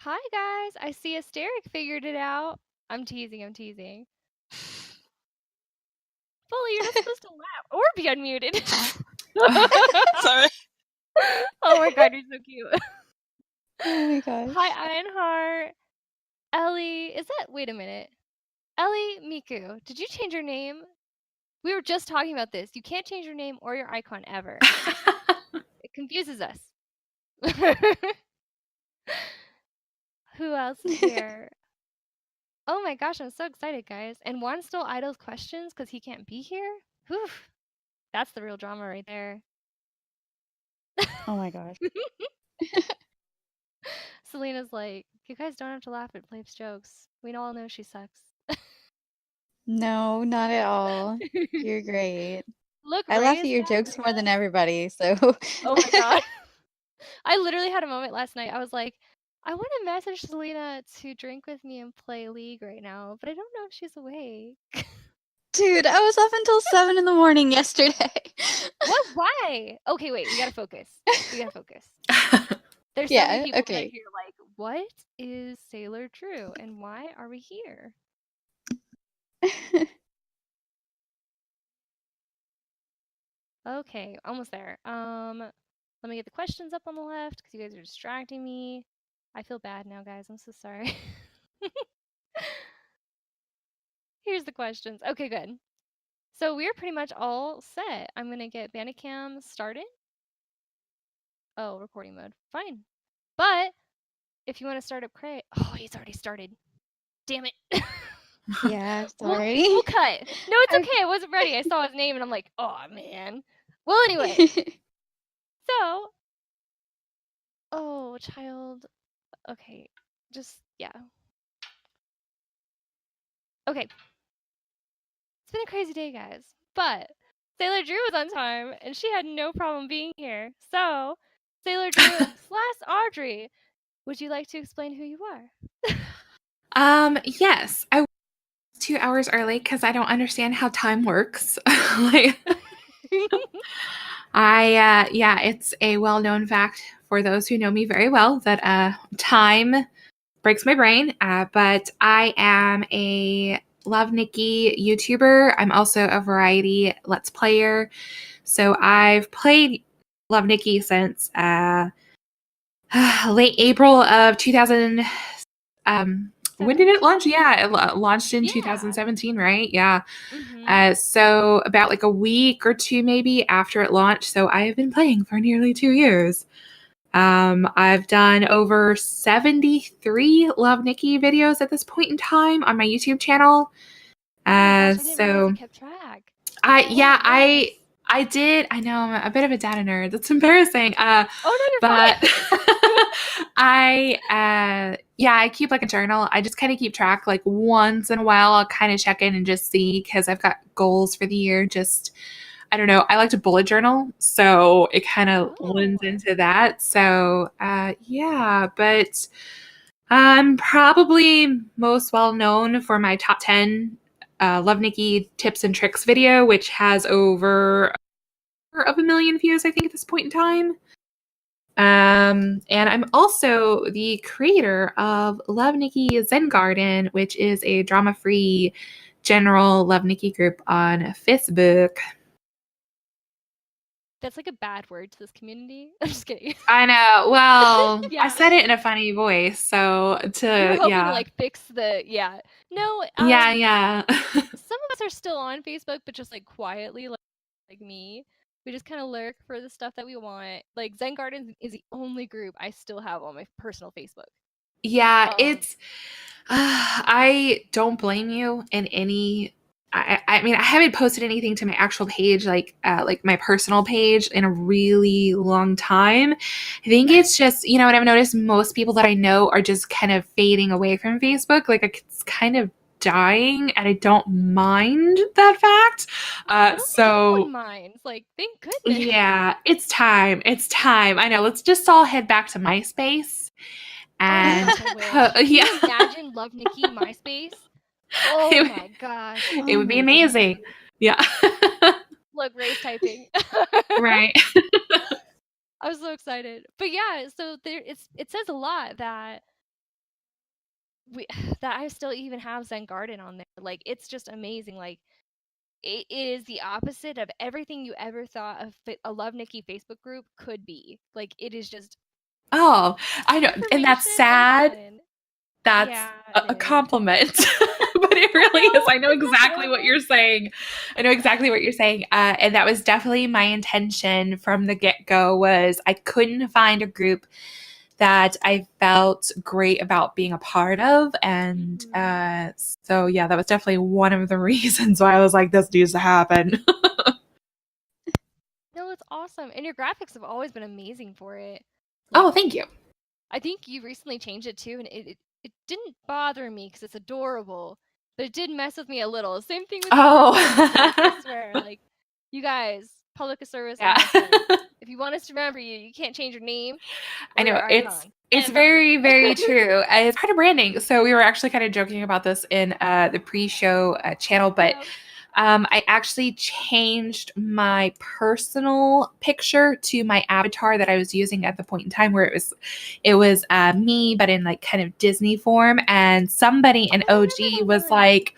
Hi guys, I see Asteric figured it out. I'm teasing. Fully, you're not supposed to laugh or be unmuted. Sorry. Oh my god, you're so cute. Oh my gosh. Hi Ironheart. Ellie, wait a minute. Ellie Miku, did you change your name? We were just talking about this. You can't change your name or your icon ever. It confuses us. Who else is here? Oh my gosh, I'm so excited, guys. And Juan still idles questions because he can't be here? Whew. That's the real drama right there. Oh my gosh. Selena's like, you guys don't have to laugh at Blape's jokes. We all know she sucks. No, not at all. You're great. Look, I Ray laugh at is your back. jokes more than everybody, so. Oh my god. I literally had a moment last night. I was like, I want to message Selena to drink with me and play League right now, but I don't know if she's awake. Dude, I was up until 7 in the morning yesterday. What? Why? Okay, wait. We gotta focus. There's so Yeah, many people that are okay. here like, what is Sailor Drew and why are we here? Okay, almost there. Let me get the questions up on the left because you guys are distracting me. I feel bad now, guys. I'm so sorry. Here's the questions. Okay, good. So we're pretty much all set. I'm gonna get Bandicam started. Oh, recording mode. Fine. But if you want to start up Cray, oh, he's already started. Damn it. Yeah, sorry. We'll cut. No, it's okay. I wasn't ready. I saw his name and I'm like, oh man. Well, anyway. So, oh, child. Okay, yeah. Okay. It's been a crazy day, guys. But Sailor Drew was on time and she had no problem being here. So, Sailor Drew / Audrey, would you like to explain who you are? Yes. I was 2 hours early because I don't understand how time works. It's a well-known fact for those who know me very well that time breaks my brain. But I am a Love Nikki YouTuber. I'm also a variety Let's Player. So I've played Love Nikki since late April of 2000. When did it launch? Yeah, it launched in 2017, right? Yeah. Mm-hmm. So about like a week or two maybe after it launched. So I have been playing for nearly 2 years. I've done over 73 Love Nikki videos at this point in time on my YouTube channel. I didn't realize you kept track. I did. I know I'm a bit of a data nerd. That's embarrassing. Oh no, you're fine. I keep like a journal. I just kind of keep track. Like once in a while, I'll kind of check in and just see because I've got goals for the year. Just I don't know. I like to bullet journal, so it kind of lends into that. So but I'm probably most well known for my top 10 Love Nikki tips and tricks video, which has over of 1 million views, I think, at this point in time. And I'm also the creator of Love Nikki Zen Garden, which is a drama-free general Love Nikki group on Facebook. That's like a bad word to this community. I'm just kidding. I know. Well, yeah. I said it in a funny voice, so You're hoping to like fix the No. Yeah. Some of us are still on Facebook, but just like quietly, like me. We just kind of lurk for the stuff that we want. Like Zen Garden is the only group I still have on my personal Facebook. Yeah, it's. I don't blame you in any. I mean, I haven't posted anything to my actual page, like my personal page, in a really long time. I think it's just, what I've noticed, most people that I know are just kind of fading away from Facebook. Like, it's kind of dying, and I don't mind that fact. Anyone minds. Like, thank goodness. Yeah, it's time. I know. Let's just all head back to MySpace. And Can you imagine Love Nikki MySpace? Oh my gosh. It would be amazing. Goodness. Yeah. Look, Ray's typing. Right. I was so excited. But yeah, so it says a lot that that I still even have Zen Garden on there. Like, it's just amazing. Like, it is the opposite of everything you ever thought a Love Nikki Facebook group could be. Like, it is just Oh, I know. And that's information and sad. fun. That's Yeah, it a is. compliment, but it really is. I know It's not exactly what horrible. you're saying. I know exactly what you're saying. And that was definitely my intention from the get-go was I couldn't find a group that I felt great about being a part of. And so, yeah, that was definitely one of the reasons why I was like, this needs to happen. No, it's awesome. And your graphics have always been amazing for it. Oh, Like, thank you. I think you recently changed it too, and it didn't bother me because it's adorable, but it did mess with me a little. Same thing with your graphics. I Oh, swear. Like, you guys, public service yeah. announcement. If you want us to remember you, you can't change your name I or know your it's icon. it's End of. very, very true. It's part of branding. So we were actually kind of joking about this in the pre-show channel, but Yep. I actually changed my personal picture to my avatar that I was using at the point in time where it was me, but in like kind of Disney form. And somebody in Oh, I OG remember that was one. like,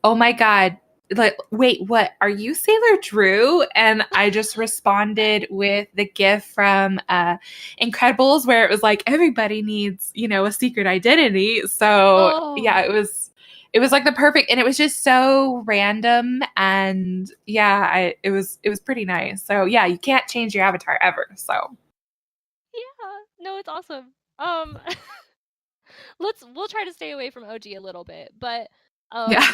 "Oh my God, like, wait, what? Are you Sailor Drew?" And I just responded with the gif from Incredibles where it was like everybody needs, a secret identity. So yeah, Oh, it was like the perfect, and it was just so random, and yeah, it was pretty nice. So yeah, you can't change your avatar ever. So yeah. No, it's awesome. We'll try to stay away from OG a little bit, but yeah,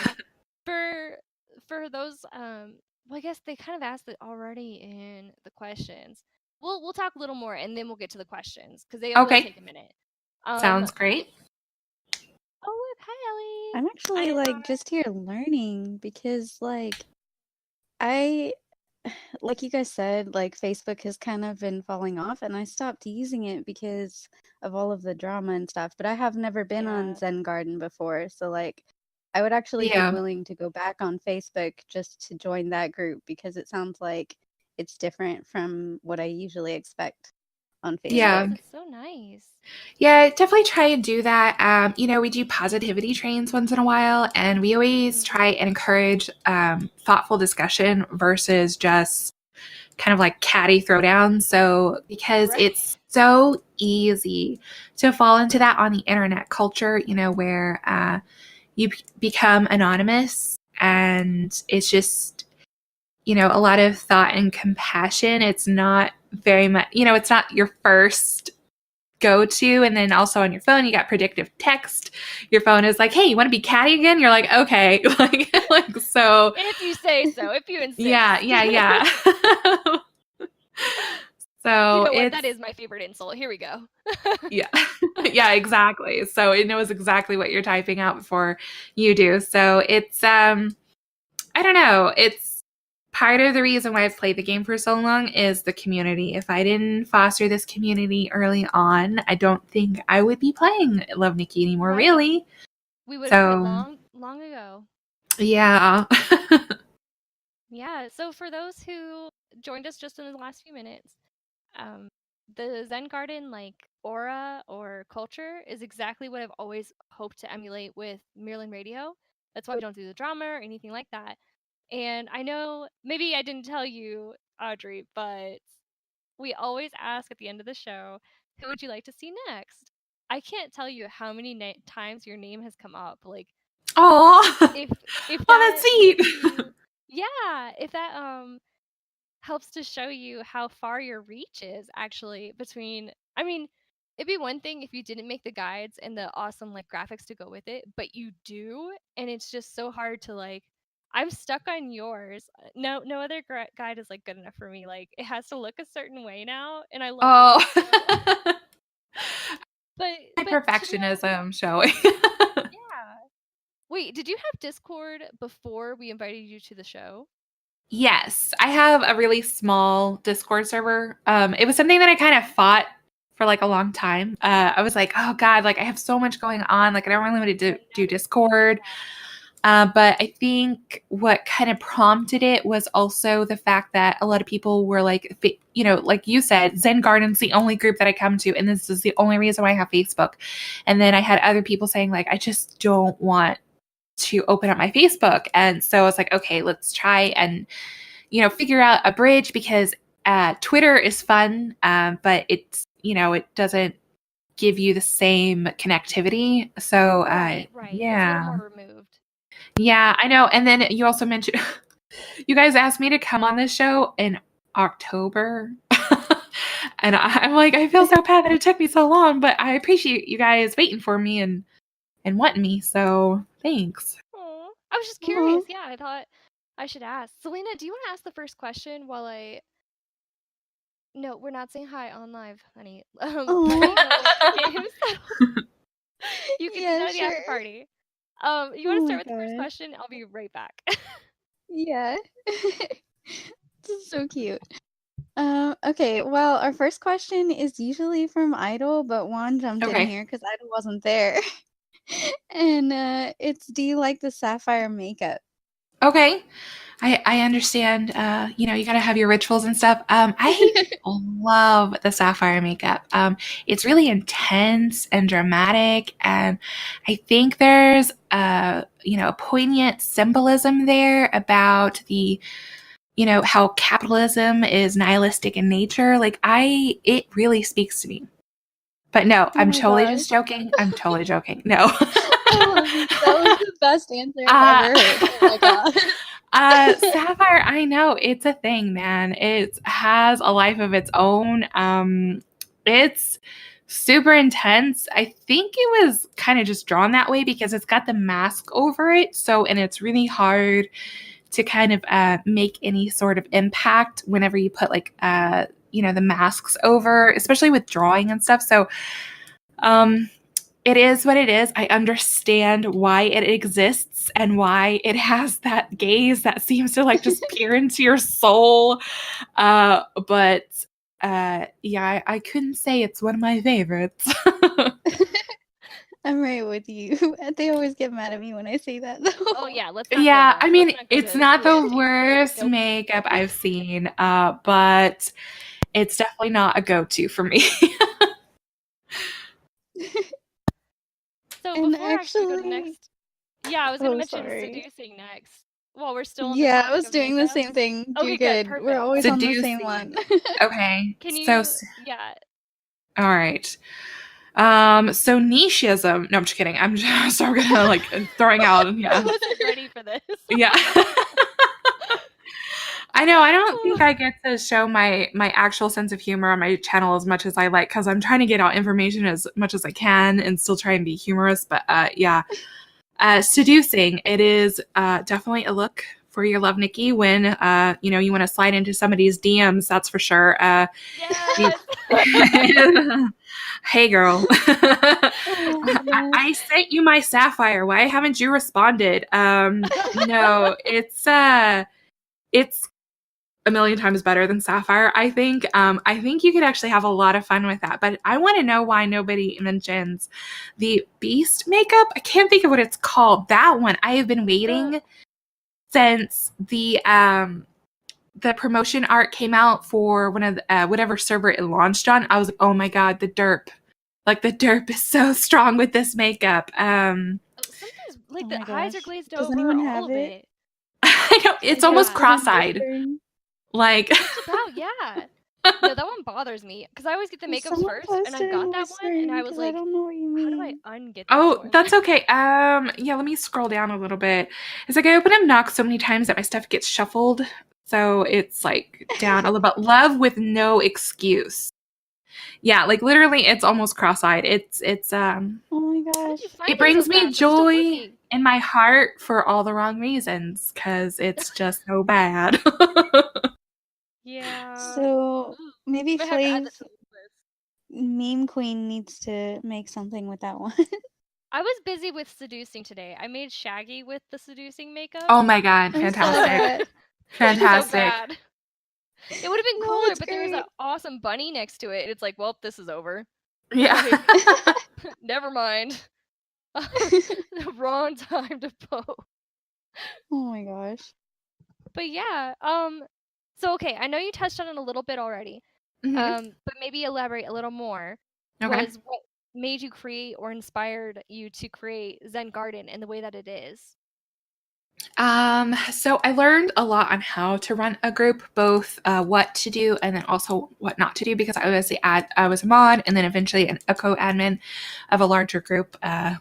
for those well, I guess they kind of asked it already in the questions. We'll talk a little more and then we'll get to the questions because they will okay, take a minute. Um sounds great. oh look, hi I'm Ellie. actually I like just here learning because like I like you guys said, like Facebook has kind of been falling off and I stopped using it because of all of the drama and stuff, but I have never been on yeah. Zen Garden before, so like I would actually be Yeah, willing to go back on Facebook just to join that group because it sounds like it's different from what I usually expect on Yes, yeah. Facebook. it's so nice. Yeah, definitely try and do that. We do positivity trains once in a while, and we always Mhm. try and encourage thoughtful discussion versus just kind of like catty throwdown. So, because Right. it's so easy to fall into that on the internet culture, where you become anonymous and it's just, a lot of thought and compassion. It's not very much, it's not your first go to. And then also on your phone you got predictive text. Your phone is like, hey, you want to be catty again? You're like, okay. like so If you say so, if you yeah, insist. yeah, yeah. You So know what? That it's is my favorite insult. Here we go. yeah. Yeah, exactly. So it knows exactly what you're typing out before you do. So it's I don't know. It's part of the reason why I've played the game for so long is the community. If I didn't foster this community early on, I don't think I would be playing Love Nikki anymore, Right. really. We would have quit So, long ago. yeah. Yeah, so for those who joined us just in the last few minutes, um, the Zen Garden like aura or culture is exactly what I've always hoped to emulate with Maryland Radio. That's why we don't do the drama or anything like that. And I know maybe I didn't tell you, Audrey, but we always ask at the end of the show, who would you like to see next? I can't tell you how many times your name has come up. Like Oh, if oh, that's that makes sweet. you yeah, if that helps to show you how far your reach is actually between I mean, it'd be one thing if you didn't make the guides and the awesome like graphics to go with it, but you do and it's just so hard to like I'm stuck on yours. No other guide is like good enough for me. Like it has to look a certain way now and I love yours. So Oh, but my to be honest, perfectionism showing. yeah. Wait, did you have Discord before we invited you to the show? Yes, I have a really small Discord server. It was something that I kind of fought for like a long time. I was like, oh God, like I have so much going on. Like I don't really want to do Discord. But I think what kind of prompted it was also the fact that a lot of people were like, like you said, Zen Garden's the only group that I come to, and this is the only reason why I have Facebook. And then I had other people saying like, I just don't want to open up my Facebook. And so I was like, okay, let's try and, figure out a bridge, because Twitter is fun, but it's, it doesn't give you the same connectivity. So, Right. It's a little more removed. Yeah, I know. And then you also mentioned, you guys asked me to come on this show in October. And I'm like, I feel so bad that it took me so long, but I appreciate you guys waiting for me and wanting me. So thanks. Aw. I was just curious. Yeah, I thought I should ask. Selena, do you want to ask the first question while I... No, we're not saying hi on live, honey. Playing the games. You can Yeah, start the after sure. party. You want to Oh start my with the first gosh. question? I'll be right back. Yeah. This is so cute. Okay, well, our first question is usually from Idol, but Juan jumped in Okay. here because Idol wasn't there. And it's, do you like the sapphire makeup? Okay. I understand, you got to have your rituals and stuff. I love the sapphire makeup. It's really intense and dramatic. And I think there's, a poignant symbolism there about the, how capitalism is nihilistic in nature. Like it really speaks to me. But no, Oh I'm my totally gosh. just joking. I'm totally joking. No. I love it. That was the best answer I've ever heard. Oh my god. Sapphire, I know it's a thing, man. It has a life of its own. It's super intense. I think it was kind of just drawn that way because it's got the mask over it. So, and it's really hard to kind of make any sort of impact whenever you put like, the masks over, especially with drawing and stuff. So, it is what it is. I understand why it exists and why it has that gaze that seems to like just peer into your soul. But yeah, I couldn't say it's one of my favorites. I'm right with you. They always get mad at me when I say that, though. Oh yeah, let's not go Yeah, there. I mean, Let's not go it's to not the cruelty. worst Nope. makeup I've seen, but it's definitely not a go-to for me. So And before I actually go to actually, next, yeah, I was gonna oh, mention sorry. seducing next. While we're still on the Yeah, I topic was of doing the makeup. same thing. You're Okay, good, good. We're perfect. always on the same Seducing. one. Okay. Can you? So, Yeah. all right. So nicheism. No, I'm just kidding. I'm just so gonna like throwing out. Yeah. I wasn't ready for this. Yeah. I know. I don't think I get to show my actual sense of humor on my channel as much as I like, because I'm trying to get out information as much as I can and still try and be humorous. But yeah, seducing. It is definitely a look for your love, Nikki, when you want to slide into somebody's DMs. That's for sure. Yes. Hey, girl. Oh my gosh. I sent you my sapphire. Why haven't you responded? No, it's a million times better than sapphire, I think. I think you could actually have a lot of fun with that. But I want to know why nobody mentions the Beast makeup. I can't think of what it's called. That one. I have been waiting since the promotion art came out for one of the, whatever server it launched on. I was like, oh my god, the derp. Like, the derp is so strong with this makeup. Something's like Oh the my eyes are gosh. glazed Does over, anyone all have of it? it. I know, it's Is almost it cross-eyed. whispering? Like, Just about, yeah. No, that one bothers me because I always get the Will makeups someone first, post and I it in got that one, and whispering? I was Because I like, don't know what you how do I mean. unget this oh, one? that's okay. Yeah, let me scroll down a little bit. It's like I open up Knock so many times that my stuff gets shuffled. So it's like down a little bit. Love with no excuse. Yeah, like literally it's almost cross-eyed. It's Oh my How did gosh. you find it it brings so me fast? I'm still joy looking. in my heart for all the wrong reasons, because it's just so bad. Yeah. So maybe I have to add Flav that to the list. Meme Queen needs to make something with that one. I was busy with seducing today. I made Shaggy with the seducing makeup. Oh my god, I saw fantastic. that. It's so Fantastic. bad. It would have been No, cooler, it's but there was great. an awesome bunny next to it. And it's like, well, this is over. Yeah. Like, never mind. The wrong time to post. Oh my gosh. But yeah, so okay, I know you touched on it a little bit already. Mhm. But maybe elaborate a little more. Okay. Was what made you create or inspired you to create Zen Garden in the way that it is? So I learned a lot on how to run a group, both what to do and then also what not to do, because I was a mod and then eventually a co-admin of a larger group,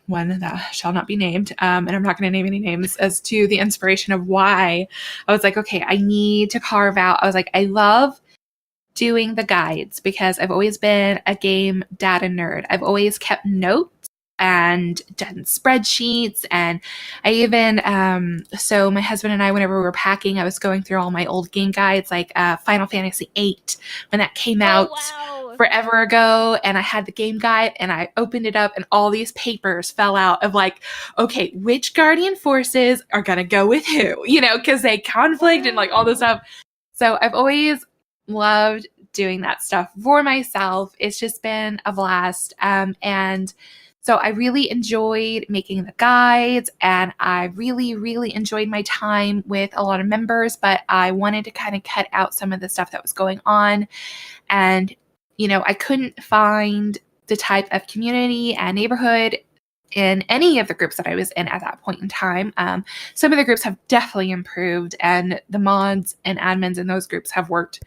one that shall not be named. And I'm not going to name any names as to the inspiration of why I was like, okay, I need to carve out. I was like, I love doing the guides because I've always been a game data nerd. I've always kept notes and done spreadsheets. And I even, so my husband and I, whenever we were packing, I was going through all my old game guides, like Final Fantasy VIII, when that came out wow. forever ago. And I had the game guide and I opened it up and all these papers fell out of like, okay, which Guardian forces are going to go with who, because they conflict and like all this stuff. So I've always loved doing that stuff for myself. It's just been a blast. And so I really enjoyed making the guides and I really, really enjoyed my time with a lot of members, but I wanted to kind of cut out some of the stuff that was going on. And, I couldn't find the type of community and neighborhood in any of the groups that I was in at that point in time. Some of the groups have definitely improved, and the mods and admins in those groups have worked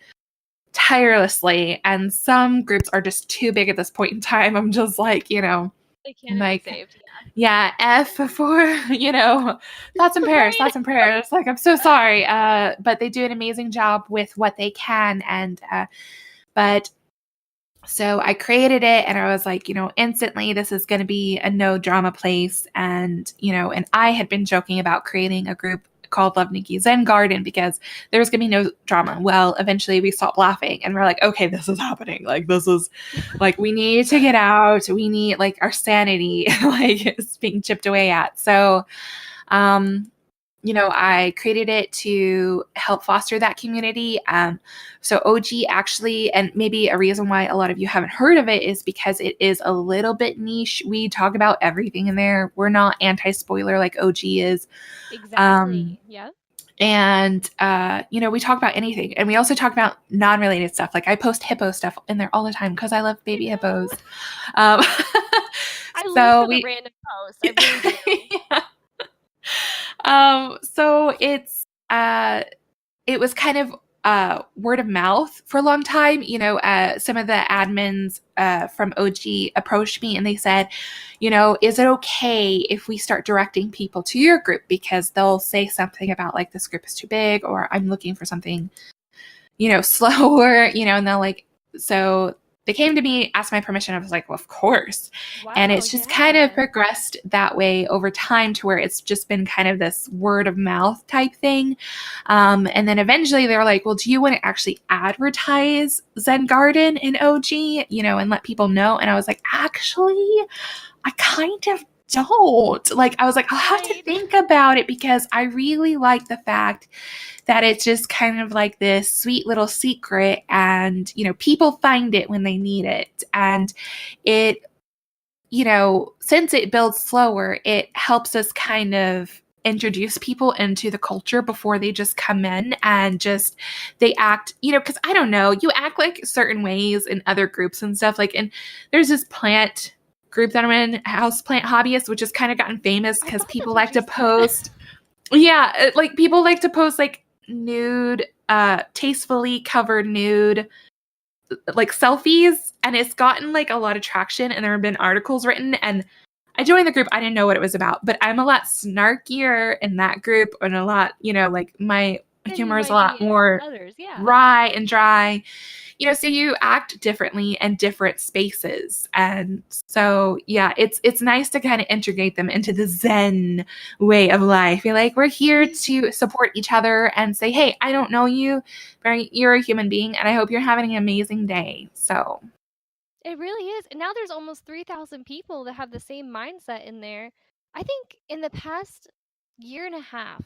tirelessly. And some groups are just too big at this point in time. I'm just like, They can't like, be saved. yeah, F for, thoughts and prayers, Right? thoughts and prayers. Like, I'm so sorry. But they do an amazing job with what they can. And, but so I created it and I was like, instantly this is going to be a no drama place. And, and I had been joking about creating a group called Love Nikki Zen Garden because there was going to be no drama. Well, eventually we stopped laughing and we're like, okay, this is happening. Like, this is like, we need to get out. We need like our sanity, like it's being chipped away at. So, I created it to help foster that community. So OG actually, and maybe a reason why a lot of you haven't heard of it is because it is a little bit niche. We talk about everything in there. We're not anti-spoiler like OG is. Exactly. Yeah. And, we talk about anything. And we also talk about non-related stuff. Like I post hippo stuff in there all the time because I love baby hippos. I live So for the random posts. I really do. yeah. So it was kind of word of mouth for a long time. Some of the admins from OG approached me and they said, is it okay if we start directing people to your group? Because they'll say something about like this group is too big or I'm looking for something, slower, and they'll like, so they came to me, asked my permission. I was like, well, of course. Wow. And it's just kind of progressed that way over time to where it's just been kind of this word of mouth type thing. And then eventually they were like, well, do you want to actually advertise Zen Garden in OG, and let people know? And I was like, actually, I kind of don't. Like, I was like, I'll have to think about it because I really like the fact that it's just kind of like this sweet little secret and, people find it when they need it. And it, since it builds slower, it helps us kind of introduce people into the culture before they just come in and just they act, because I don't know, you act like certain ways in other groups and stuff. Like, and there's this plant group that I'm in, house plant hobbyists, which has kind of gotten famous because people like to post. Yeah, like people like to post like nude, tastefully covered nude, like selfies, and it's gotten like a lot of traction and there have been articles written. And I joined the group, I didn't know what it was about, but I'm a lot snarkier in that group and a lot, like my humor is a lot more wry and dry. So you act differently in different spaces. And so, yeah, it's nice to kind of integrate them into the Zen way of life. You're like, we're here to support each other and say, hey, I don't know you, but you're a human being, and I hope you're having an amazing day. So it really is. And now there's almost 3,000 people that have the same mindset in there. I think in the past year and a half,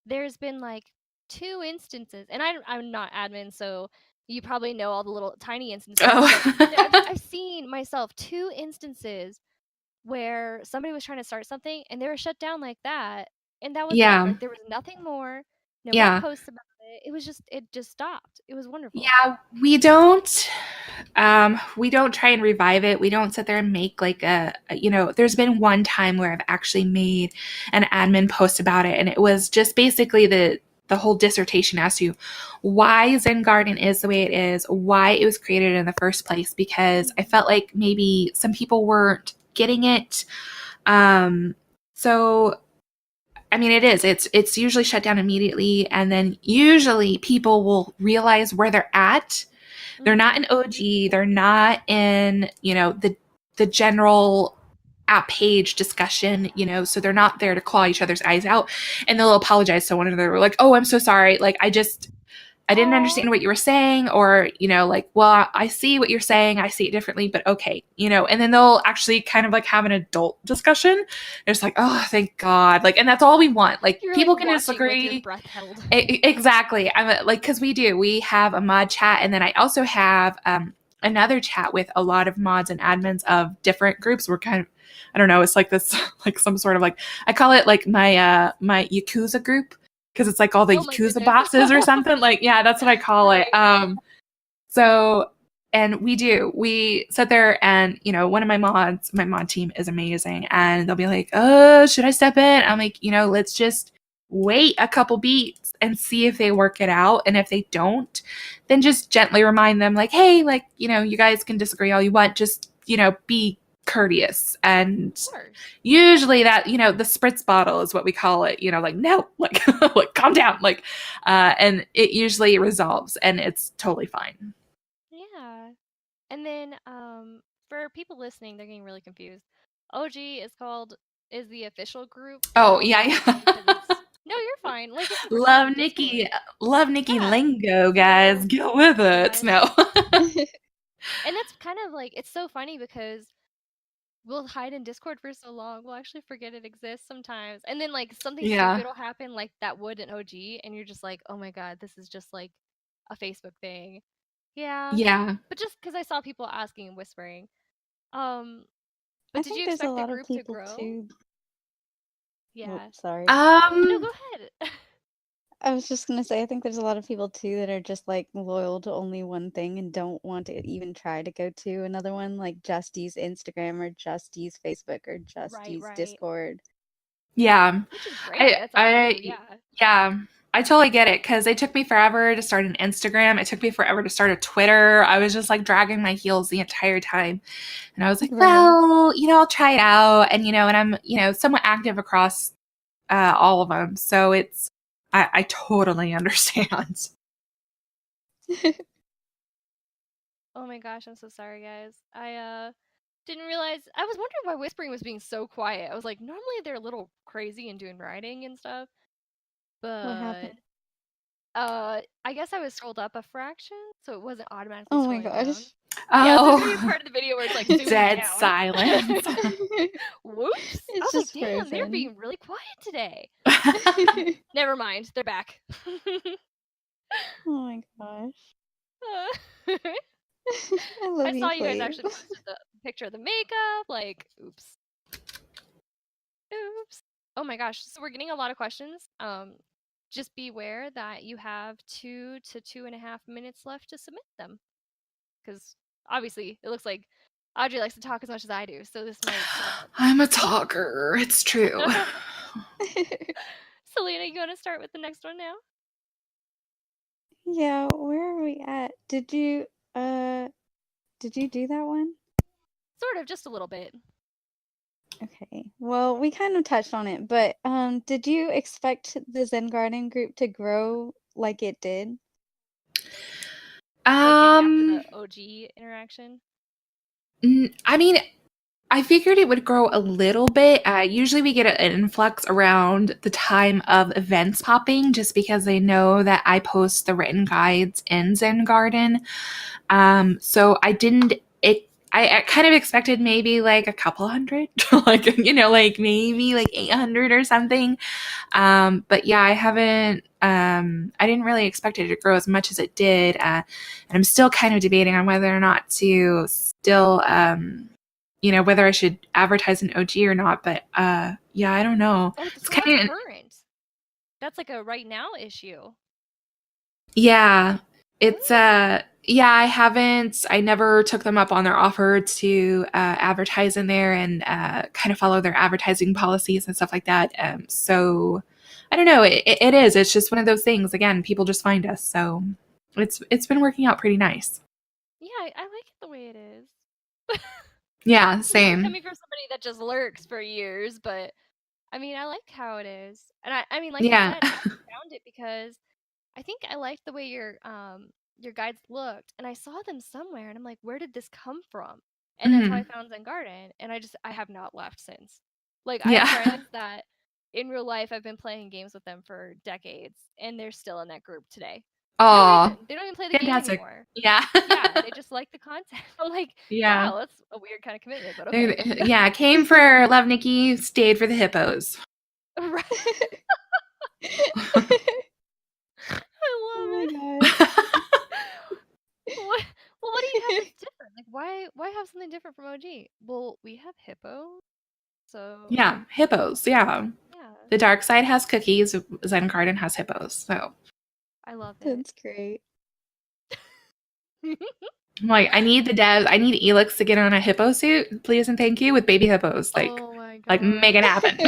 there's been like 2 instances, and I'm not admin, so you probably know all the little tiny instances. I've seen myself 2 instances where somebody was trying to start something and they were shut down like that. And that was it. Yeah. Like, there was nothing more. Nobody Yeah. posts about it. It just stopped. It was wonderful. Yeah, we don't try and revive it. We don't sit there and make like there's been one time where I've actually made an admin post about it, and it was just basically the whole dissertation as to why Zen Garden is the way it is, why it was created in the first place, because I felt like maybe some people weren't getting it. So I mean, it's usually shut down immediately, and then usually people will realize where they're at. They're not in OG. They're not in, the general app page discussion, so they're not there to claw each other's eyes out, and they'll apologize to one another. Like, oh, I'm so sorry. Like, I didn't understand what you were saying, or, like, well, I see what you're saying. I see it differently, but okay, and then they'll actually kind of like have an adult discussion. It's like, oh, thank God. Like, and that's all we want. Like, You're people like can disagree. with your breath held. Exactly. Like, cause we have a mod chat, and then I also have, another chat with a lot of mods and admins of different groups. We're kind of, I don't know. It's like this, like some sort of like, I call it like my Yakuza group. Cause it's like all the Yakuza bosses or something. Like, yeah, that's what I call it. So, and we sit there and, one of my mod team is amazing, and they'll be like, should I step in? I'm like, let's just wait a couple beats and see if they work it out. And if they don't, then just gently remind them like, hey, like, you guys can disagree all you want. Just, be courteous. And usually that, the spritz bottle is what we call it, like, no, like, like, calm down. Like, and it usually resolves, and it's totally fine. Yeah. And then, for people listening, they're getting really confused. OG is the official group. Oh, yeah. No, you're fine. Like, it's Love Nikki lingo, guys. Yeah. Get with it. Gosh. No. And that's kind of like, it's so funny because we'll hide in Discord for so long, we'll actually forget it exists sometimes. And then, like, something stupid will happen, like that would in OG, and you're just like, oh my God, this is just like a Facebook thing. Yeah. Yeah. But just because I saw people asking and whispering. But I did think you there's a expect the lot of group to people grow? too. Yeah. Oh, sorry. No, go ahead. I was just gonna say, I think there's a lot of people too that are just like loyal to only one thing and don't want to even try to go to another one, like just use Instagram or just use Facebook or just use Discord. Yeah. Which is great. That's all you, yeah. Yeah. I totally get it, because it took me forever to start an Instagram. It took me forever to start a Twitter. I was just like dragging my heels the entire time. And I was like, well, I'll try it out. And, and I'm, somewhat active across all of them. So I totally understand. Oh my gosh, I'm so sorry, guys. I didn't realize. I was wondering why whispering was being so quiet. I was like, normally they're a little crazy and doing writing and stuff. But what happened? I guess I was scrolled up a fraction, so it wasn't automatically Oh my scrolling gosh. down. Oh. Yeah, so there's gonna be a part of the video where it's like dead down. silence. Whoops. I was like, damn, they're being really quiet today. Never mind, they're back. Oh my gosh. I saw you guys actually posted the picture of the makeup. Like, oops. Oh my gosh. So we're getting a lot of questions. Just beware that you have 2 to 2.5 minutes left to submit them. Because obviously, it looks like Audrey likes to talk as much as I do. So this might. I'm a talker. It's true. Selena, you want to start with the next one now? Yeah, where are we at? Did you do that one? Sort of, just a little bit. Okay. Well, we kind of touched on it, but did you expect the Zen Garden group to grow like it did? Like maybe after the OG interaction? I mean, I figured it would grow a little bit. Usually we get an influx around the time of events popping, just because they know that I post the written guides in Zen Garden. So I kind of expected maybe like a couple hundred, like, like maybe like 800 or something. But yeah, I didn't really expect it to grow as much as it did. And I'm still kind of debating on whether or not to still, whether I should advertise an OG or not. But yeah, I don't know. Oh, it's kind of current. that's like a right now issue. Yeah. It's I never took them up on their offer to advertise in there and kind of follow their advertising policies and stuff like that. So I don't know. It is. It's just one of those things. Again, people just find us. So it's been working out pretty nice. Yeah, I like it the way it is. Yeah, This is same. coming from somebody that just lurks for years, but I mean, I like how it is. And I mean, like I Yeah. said, I found it because I think I liked the way your guides looked, and I saw them somewhere, and I'm like, where did this come from? And that's how I Mhm. found Zen Garden, and I have not left since. Like I have Yeah. friends that in real life I've been playing games with them for decades, and they're still in that group today. No Oh, reason. They don't even play the game fantastic. anymore. Yeah. Yeah, they just like the content. I'm like, Yeah. wow, that's a weird kind of commitment, but okay. Yeah, came for Love Nikki, stayed for the hippos. Right. I Oh love my it. gosh. What? Well, what do you have that's different? Like, why have something different from OG? Well, we have hippo, so Yeah, hippos. Yeah. yeah, The dark side has cookies, Zen Garden has hippos. So I love it. That's great. I'm like, I need Elix to get on a hippo suit, please and thank you, with baby hippos. Oh my Like make gosh. it happen.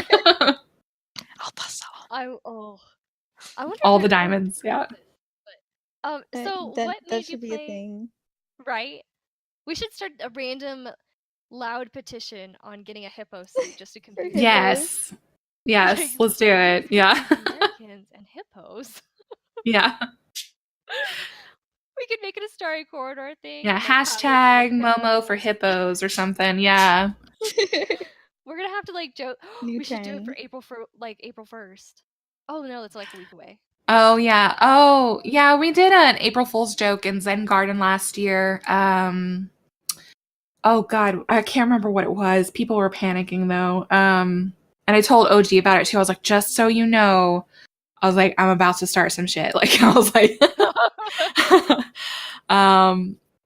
I oh, I wonder if All the there's more diamonds. Yeah. places. But so That what that made you should be a play? thing. Right? We should start a random loud petition on getting a hippo suit just to For confuse people. Yes. Yes. Like, Let's do it. Yeah. Americans and hippos. Yeah. We could make it a Starry Corridor thing. Yeah. Like, have it Hashtag say Momo for hippos or something. Yeah. We're gonna have to like joke. New We should do it for trend. April 1st. Oh no, it's like a week away. Oh yeah. Oh yeah. We did an April Fool's joke in Zen Garden last year. Oh God, I can't remember what it was. People were panicking though. And I told OG about it too. I was like, just so you know, I was like, I'm about to start some shit. Like I was like,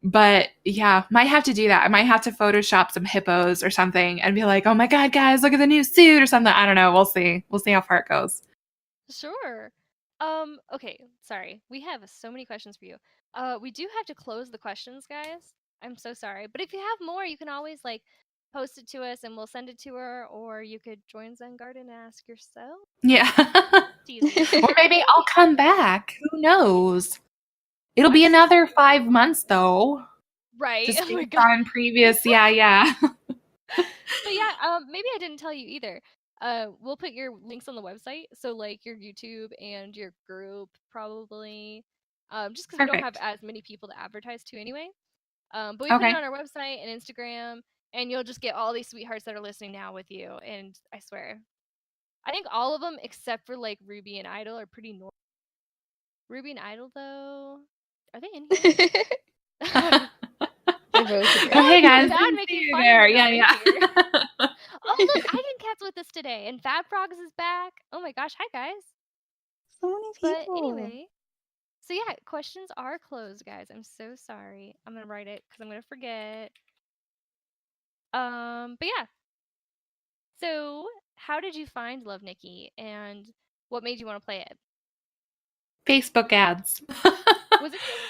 but yeah, might have to do that. I might have to Photoshop some hippos or something and be like, oh my God, guys, look at the new suit or something. I don't know. We'll see. We'll see how far it goes. Sure. Okay, sorry. We have so many questions for you. We do have to close the questions, guys. I'm so sorry. But if you have more, you can always like post it to us and we'll send it to her, or you could join Zen Garden and ask yourself. Yeah. It's easy. Or maybe I'll come back. Who knows? It'll be I'm so another sorry. 5 months though. Right. Just Oh my based god. on previous. Yeah. But yeah, maybe I didn't tell you either. We'll put your links on the website, so like your YouTube and your group probably. Just because we don't have Perfect. as many people to advertise to anyway. But we put it Okay. on our website and Instagram, and you'll just get all these sweethearts that are listening now with you. And I swear, I think all of them except for like Ruby and Idol are pretty normal. Ruby and Idol though, are they in here? They're both here. Oh, hey I feel guys, bad didn't see making you fun of there. them Yeah, not in yeah. here. Oh look, Eigen Cat's with us today, and Fab Frogs is back. Oh my gosh, hi guys. So many But people. anyway, so yeah, questions are closed, guys. I'm so sorry. I'm gonna write it because I'm gonna forget. But yeah. So how did you find Love Nikki, and what made you want to play it? Facebook ads. Was it really?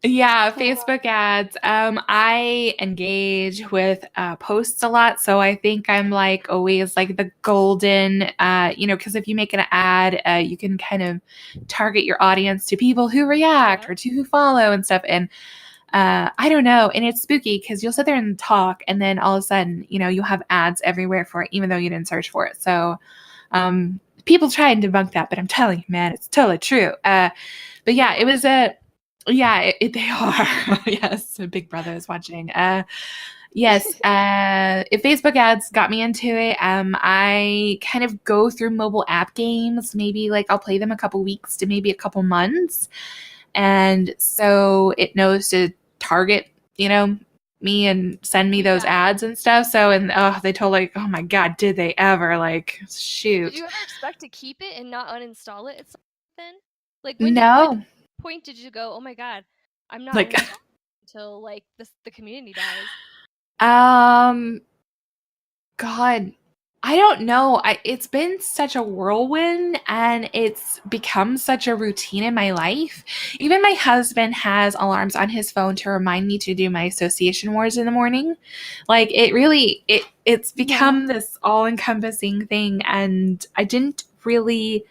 Yeah, Facebook ads. I engage with posts a lot, so I think I'm like always like the golden, because if you make an ad, you can kind of target your audience to people who react Yeah. or to who follow and stuff. And I don't know, and it's spooky because you'll sit there and talk, and then all of a sudden, you'll have ads everywhere for it, even though you didn't search for it. So, people try and debunk that, but I'm telling you, man, it's totally true. But yeah, it was a. Yeah, they are. Yes, Big Brother is watching. Yes, if Facebook ads got me into it, I kind of go through mobile app games. Maybe like I'll play them a couple weeks to maybe a couple months, and so it knows to target, me and send me those Yeah. ads and stuff. So and they told like, oh my god, did they ever like shoot? Did you ever expect to keep it and not uninstall it at some point then? Like No, when point did you go, oh my god, I'm not like uninstalling until like the community dies? God. I don't know. It's been such a whirlwind and it's become such a routine in my life. Even my husband has alarms on his phone to remind me to do my association wars in the morning. Like it's become this all-encompassing thing, and I didn't really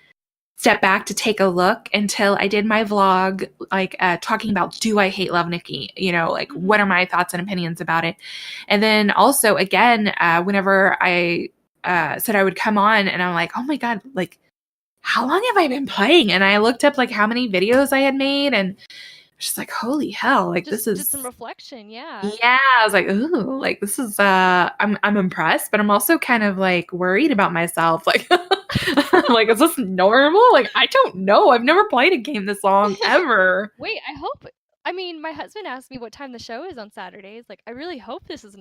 step back to take a look until I did my vlog, like talking about, do I hate Love Nikki? You know, like what are my thoughts and opinions about it? And then also again, whenever I said I would come on, and I'm like, oh my God, like how long have I been playing? And I looked up like how many videos I had made, and just like, holy hell, like this is just some reflection. Yeah. Yeah, I was like, ooh, like this is I'm impressed, but I'm also kind of like worried about myself. Like like, is this normal? Like, I don't know. I've never played a game this long ever. Wait, I mean, my husband asked me what time the show is on Saturdays. Like, I really hope this is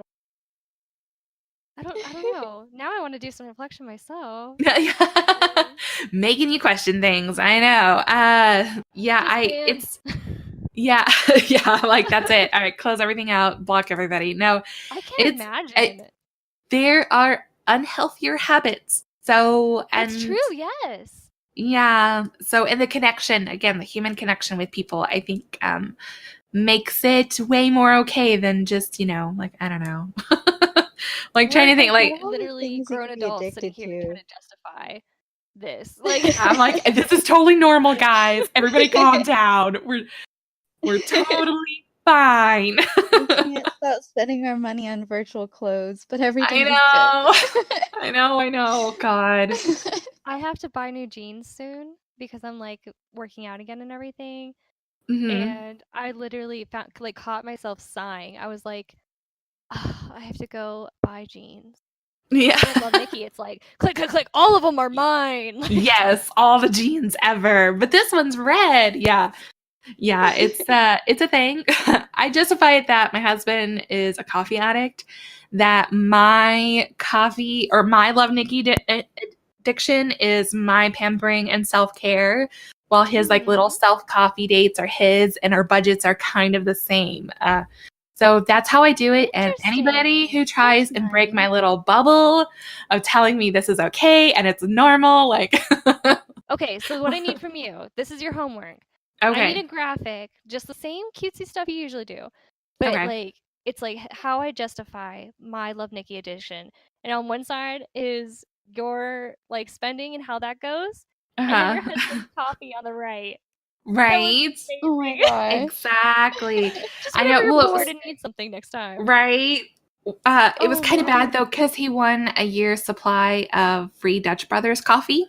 I don't know. Now I want to do some reflection myself. Making you question things. I know. It's yeah, yeah, like that's it. All right, close everything out, block everybody. No, I can't imagine. There are unhealthier habits. So, and that's true, yes. Yeah. So, in the connection, again, the human connection with people, I think makes it way more okay than just, like, I don't know. Like trying to think, like literally grown adults sitting here trying to justify this. Like, I'm like, this is totally normal, guys. Everybody calm down. We're totally fine. We can't stop spending our money on virtual clothes, but everything is good. I know. God. I have to buy new jeans soon because I'm like working out again and everything. Mm-hmm. And I literally caught myself sighing. I was like, oh, I have to go buy jeans. Yeah. I Love Nikki. It's like click, click, click. All of them are mine. Yes, all the jeans ever. But this one's red. Yeah. Yeah, it's a thing. I justify it that my husband is a coffee addict, that my coffee or my Love Nikki addiction is my pampering and self-care, while his like little self-coffee dates are his, and our budgets are kind of the same. So that's how I do it. And anybody who tries and break my little bubble of telling me this is okay and it's normal, like Okay, so what I need from you, this is your homework. Okay. I need a graphic, just the same cutesy stuff you usually do. But like it's like how I justify my Love Nikki edition. And on one side is your like spending and how that goes. And then your husband's coffee on the right. Right. Oh my gosh. Exactly. I know. Well, bored and need something next time. Right. It was kind of bad though, because he won a year's supply of free Dutch Brothers coffee.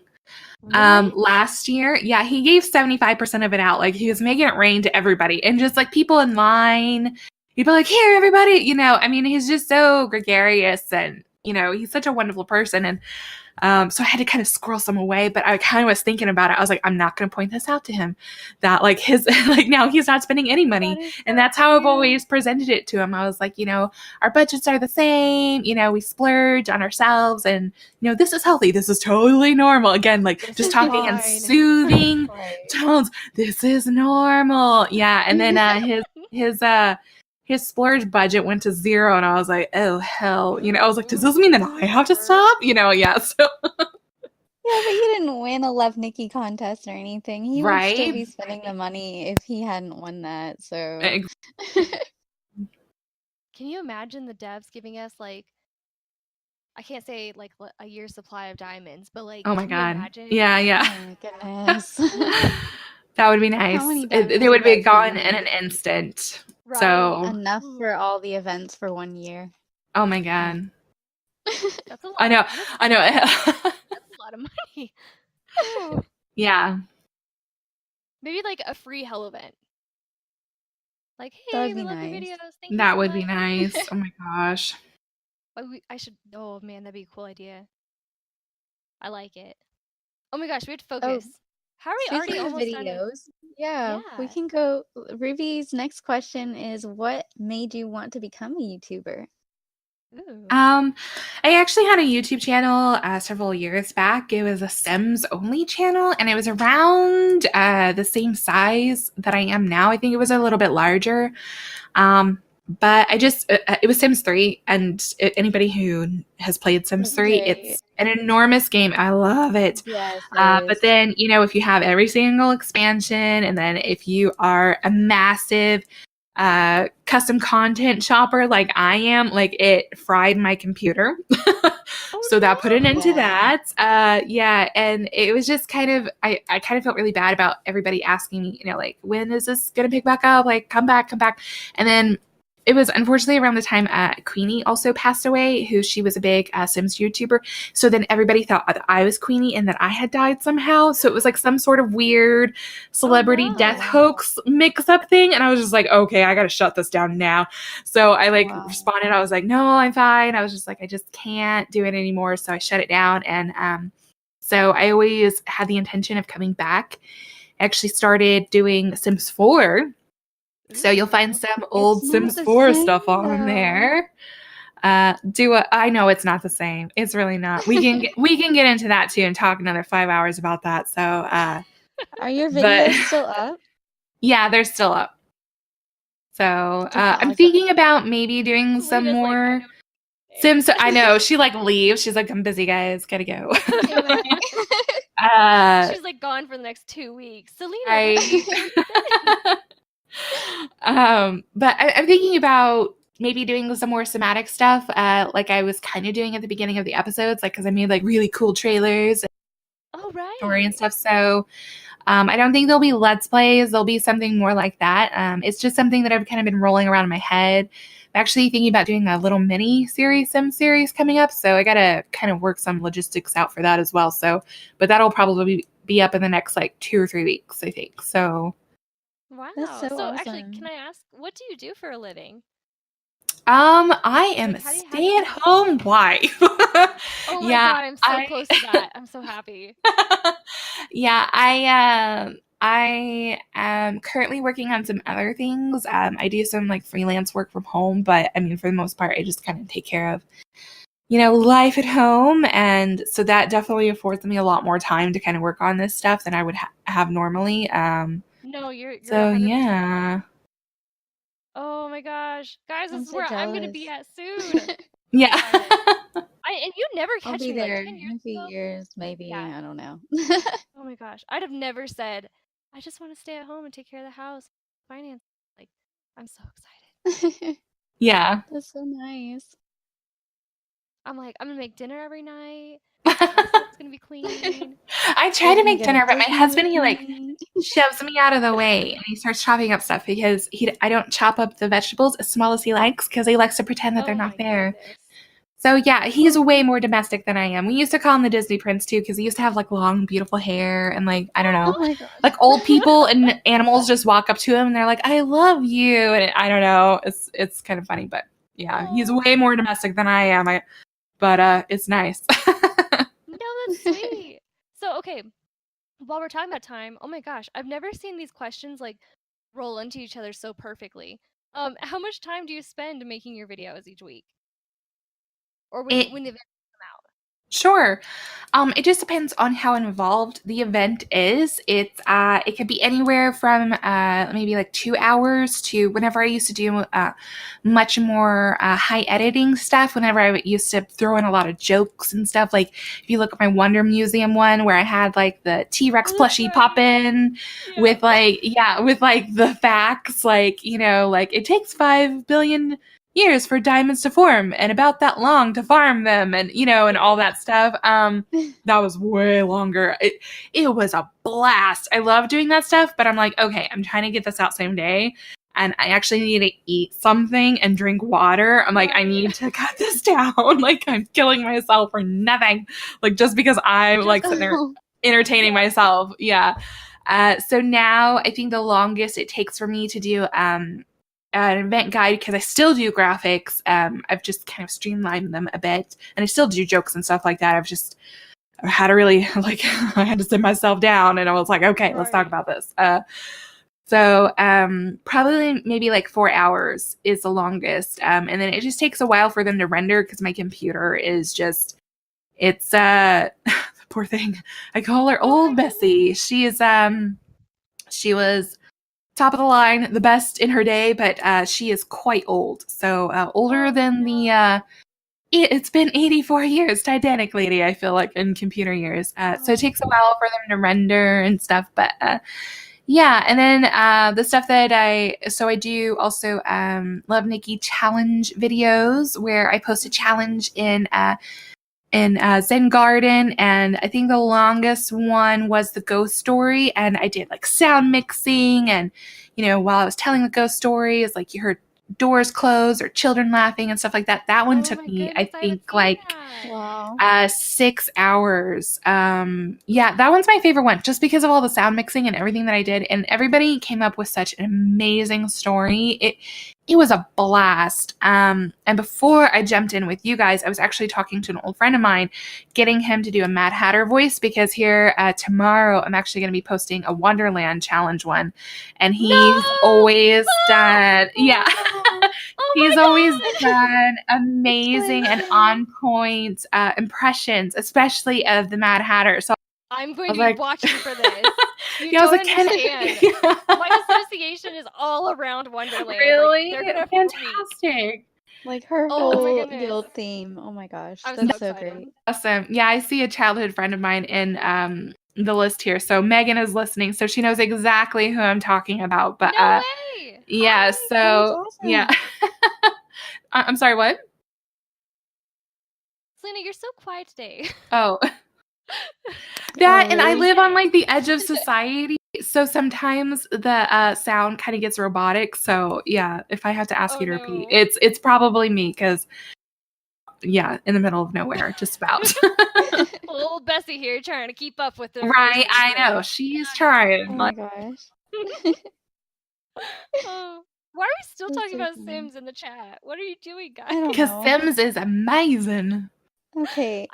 Last year. Yeah, he gave 75% of it out. Like he was making it rain to everybody, and just like people in line, he'd be like, here, everybody, I mean, he's just so gregarious, and he's such a wonderful person. And so I had to kind of squirrel some away, but I kind of was thinking about it. I was like, I'm not going to point this out to him, that like his, like now he's not spending any money. And that's how I've always presented it to him. I was like, our budgets are the same, we splurge on ourselves, and this is healthy. This is totally normal. Again, like this just talking in soothing tones. This is normal. Yeah. And then his splurge budget went to 0, and I was like, oh hell, I was like, does this mean that I have to stop? Yeah, so yeah, but you didn't win a Love Nikki contest or anything. He would still be spending the money if he hadn't won that. So can you imagine the devs giving us like, I can't say like a year's supply of diamonds, but like, oh my god, imagine? Yeah. Oh my goodness. That would be nice. They would be gone in an instant. Right. So enough for all the events for 1 year. Oh my god. That's a lot. I know. That's a lot of money. Yeah. Maybe like a free hell event. Like, hey, we love your videos. Thank you that so would much. be nice. Oh my gosh. I should. Oh man, that'd be a cool idea. I like it. Oh my gosh, we have to focus. How are we already almost videos? Yeah, we can go. Ruby's next question is, what made you want to become a YouTuber? Ooh. I actually had a YouTube channel several years back. It was a Sims only channel, and it was around the same size that I am now. I think it was a little bit larger. But I just it was Sims 3, and anybody who has played Sims 3, an enormous game. I love it. Yes, it But is. then, if you have every single expansion, and then if you are a massive custom content shopper like I am, like it fried my computer. Oh, So that put an end to Yeah. that. Yeah. And it was just I kind of felt really bad about everybody asking me, like, when is this going to pick back up? Like, come back. And then it was unfortunately around the time Queenie also passed away, who she was a big Sims YouTuber. So then everybody thought that I was Queenie and that I had died somehow. So it was like some sort of weird celebrity death no. hoax mix up thing. And I was just like, okay, I got to shut this down now. So I Wow. responded. I was like, no, I'm fine. I was just like, I just can't do it anymore. So I shut it down. And so I always had the intention of coming back. I actually started doing Sims 4. So you'll find some old It's not Sims the 4 same, stuff on though. there. I know it's not the same. It's really not. We can get into that too and talk another 5 hours about that. So Are your but videos still up? yeah, they're still up. So I'm Awesome. thinking about maybe doing some Selena's like, I more know. Sims. I know she leaves. She's like, I'm busy, guys. Gotta go. Okay, uh, She's like gone for the next 2 weeks. Selena, I. what But I'm thinking about maybe doing some more somatic stuff, like I was kind of doing at the beginning of the episodes, like because I made like really cool trailers and Oh, right. story and stuff. So I don't think there'll be Let's Plays. There'll be something more like that. It's just something that I've kind of been rolling around in my head. I'm actually thinking about doing a little mini Sim series coming up. So I got to kind of work some logistics out for that as well. So, but that'll probably be up in the next like 2 or 3 weeks, I think. So. Wow. That's so So actually, awesome. can I ask, what do you do for a living? I am Like, a how do you keep up? stay-at-home wife. Oh my Yeah, god, I'm so close to that. I'm so happy. yeah, I am currently working on some other things. I do some like freelance work from home, but I mean, for the most part, I just kind of take care of, life at home, and so that definitely affords me a lot more time to kind of work on this stuff than I would have normally. No, you're So 100% right. yeah, Oh my gosh. Guys, this I'm is so where I'm gonna be jealous. at soon. yeah. Darn it. And you never I'll catch be me like there 10 years in a few ago. years, maybe. Yeah. I don't know. Oh my gosh. I'd have never said, I just want to stay at home and take care of the house, finance. Like, I'm so excited. Yeah. That's so nice. I'm like, I'm gonna make dinner every night. The house is gonna be clean. I try We're to gonna make go to dinner, but my Disney husband, with he like me. shoves me out of the way and he starts chopping up stuff because I don't chop up the vegetables as small as he likes because he likes to pretend that they're Oh not my there. goodness. So yeah, he's way more domestic than I am. We used to call him the Disney Prince too because he used to have like long, beautiful hair and like I don't Oh know, my gosh. like old people and animals just walk up to him and they're like, "I love you," and I don't know, it's kind of funny, but yeah, he's Oh, way more domestic than I am. But it's nice. no, that's sweet. So, okay, while we're talking about time, oh my gosh, I've never seen these questions like roll into each other so perfectly. How much time do you spend making your videos each week? Or when It when the events come out? Sure. It just depends on how involved the event is. It could be anywhere from maybe like 2 hours to whenever I used to do much more high editing stuff. Whenever I used to throw in a lot of jokes and stuff. Like if you look at my Wonder Museum one, where I had like the T-Rex Oh, that's plushie pop right. in Yep. with like the facts, like like it takes 5 billion years for diamonds to form and about that long to farm them and all that stuff. That was way longer. It was a blast. I love doing that stuff, but I'm like, okay, I'm trying to get this out same day and I actually need to eat something and drink water. I'm like, I Right. need to cut this down. Like I'm killing myself for nothing. Like just because I'm like Just sitting there Oh, entertaining yeah. myself. Yeah. So now I think the longest it takes for me to do an event guide, because I still do graphics. I've just kind of streamlined them a bit, and I still do jokes and stuff like that. I had to really like I had to sit myself down, and I was like, okay, let's talk Right. about this. So probably maybe like 4 hours is the longest, and then it just takes a while for them to render because my computer is just it's poor thing. I call her Oh my old Bessie. She was top of the line, the best in her day, but she is quite old. So older Oh than no. It's been 84 years, Titanic lady, I feel like, in computer years. So it takes a while for them to render and stuff. But yeah, and then the stuff that I do also Love Nikki challenge videos where I post a challenge in Zen Garden, and I think the longest one was the ghost story, and I did like sound mixing, and while I was telling the ghost story, it's like you heard doors close or children laughing and stuff like that. That one took me, I think, like Wow. 6 hours. Yeah, that one's my favorite one just because of all the sound mixing and everything that I did, and everybody came up with such an amazing story. It was a blast. And before I jumped in with you guys, I was actually talking to an old friend of mine, getting him to do a Mad Hatter voice, because here tomorrow I'm actually going to be posting a Wonderland challenge one, and he's always done, yeah. He's always done amazing and on point impressions, especially of the Mad Hatter. So I'm going to be watching for this. You yeah, don't understand. My association is all around Wonderland. Really? Like, they're gonna fantastic. Like her whole guild theme. Oh my gosh. That's so great. Awesome. Yeah, I see a childhood friend of mine in the list here. So Megan is listening, so she knows exactly who I'm talking about. But no way. Yeah, so awesome. yeah. I'm sorry, what? Selena, you're so quiet today. Oh. That, and I live on like the edge of society, so sometimes the sound kind of gets robotic. So yeah, if I have to ask you to repeat, it's probably me, because yeah, in the middle of nowhere, just about. Little Bessie here trying to keep up with her. Right, I know, she's trying. Oh my gosh. Why are we still talking about Sims in the chat? What are you doing, guys? Because Sims is amazing. Okay.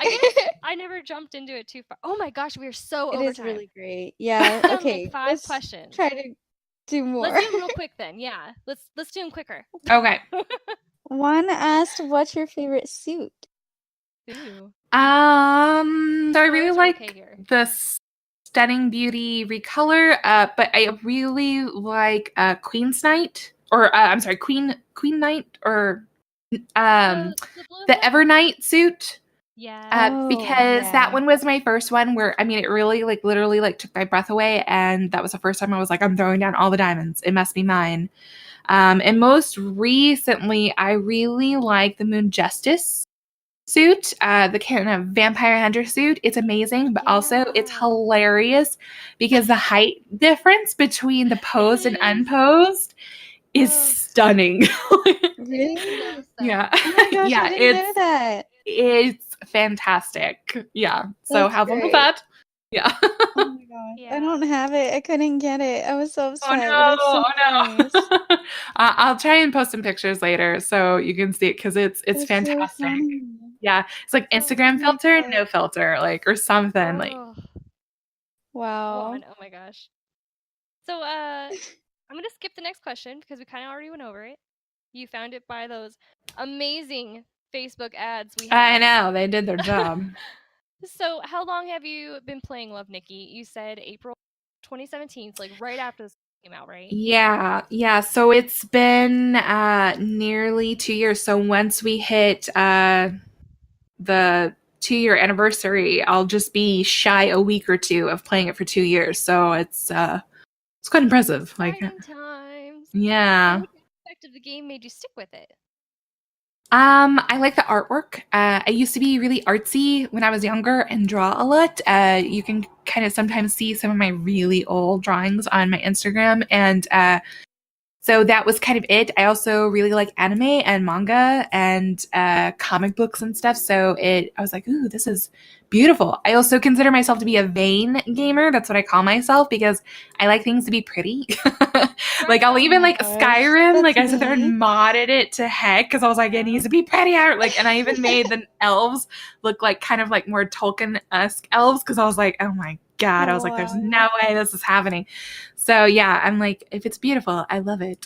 I never jumped into it too far. Oh my gosh, we are so It over is time. really great. Yeah. Okay. Like 5 questions. Try to do more. Let's do them real quick then. Yeah. Let's do them quicker. Okay. One asked, "What's your favorite suit?" Ooh. So I really like the Stunning Beauty recolor, but I really like Queen's Knight, or I'm sorry, Queen Knight, or the Evernight suit. Yeah. Because that one was my first one where, I mean, it really like literally like took my breath away, and that was the first time I was like, I'm throwing down all the diamonds. It must be mine. And most recently, I really like the Moon Justice suit, the kind of vampire hunter suit. It's amazing, but also it's hilarious because the height difference between the posed and unposed is stunning. Really? Yeah. Oh my gosh, yeah, I didn't know that. It's fantastic. Yeah. So That's have fun with great. that. Yeah. Oh my gosh. I don't have it. I couldn't get it. I was so upset. But it's so nice. I'll try and post some pictures later so you can see it, because it's fantastic. So yeah. It's like Instagram filter, no filter, like, or something. Like, wow. Oh my gosh. So I'm gonna skip the next question because we kind of already went over it. You found it by those amazing Facebook ads we had. I know, they did their job. So how long have you been playing Love Nikki? You said April 2017, so like right after this came out, right? Yeah. So it's been nearly 2 years. So once we hit the 2-year anniversary, I'll just be shy a week or two of playing it for 2 years. So it's quite impressive. Exciting times. Yeah. What aspect of the game made you stick with it? I like the artwork. I used to be really artsy when I was younger and draw a lot. You can kind of sometimes see some of my really old drawings on my Instagram, and so that was kind of it. I also really like anime and manga and comic books and stuff. So I was like, ooh, this is beautiful. I also consider myself to be a vain gamer. That's what I call myself, because I like things to be pretty. Like, I'll even like Skyrim. Like, I sit there and modded it to heck because I was like, it needs to be prettier. Like, and I even made the elves look like kind of like more Tolkien-esque elves because I was like, oh my God. I was like, there's no way this is happening. So yeah, I'm like, if it's beautiful, I love it.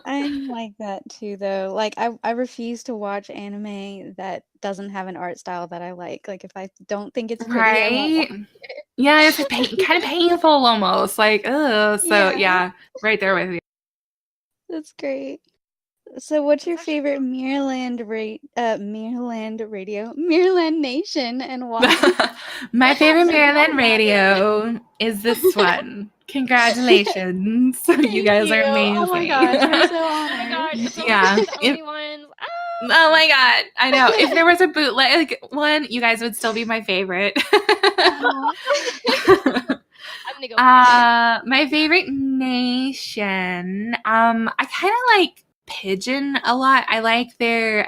I'm like that too, though. Like, I refuse to watch anime that doesn't have an art style that I like. Like, if I don't think it's pretty, I won't watch it. Yeah, it's kind of painful almost. Like, ugh. So yeah, right there with you. That's great. So what's your It's actually favorite Maryland radio, Maryland Nation, and why? My favorite so Maryland dramatic. radio is this one. Congratulations. You Thank guys are you. Oh my amazing. gosh, we're so Oh my honored. gosh, it's almost like Yeah. we're the only ones. Oh my god. I know. If there was a bootleg one, you guys would still be my favorite. Aw. I'm gonna go first. My favorite nation. I kind of like Pigeon a lot. I like their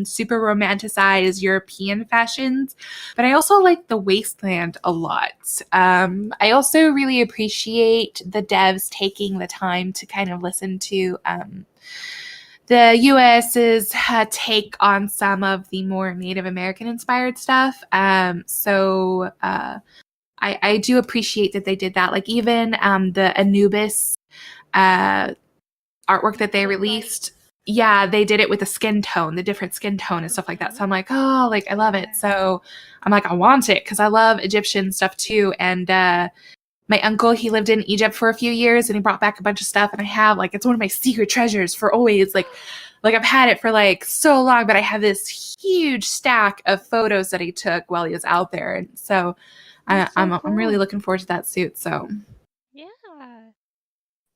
super romanticized European fashions, but I also like the Wasteland a lot. I also really appreciate the devs taking the time to kind of listen to the US's take on some of the more Native American inspired stuff. I do appreciate that they did that. Like even the Anubis artwork that they released. Yeah, they did it with the skin tone, the different skin tone and stuff like that. So I'm like, oh, like I love it. So I'm like, I want it because I love Egyptian stuff too. And my uncle, he lived in Egypt for a few years and he brought back a bunch of stuff. And I have like, it's one of my secret treasures for always. Like I've had it for like so long, but I have this huge stack of photos that he took while he was out there. And so I'm really cool. looking forward to that suit. So Yeah.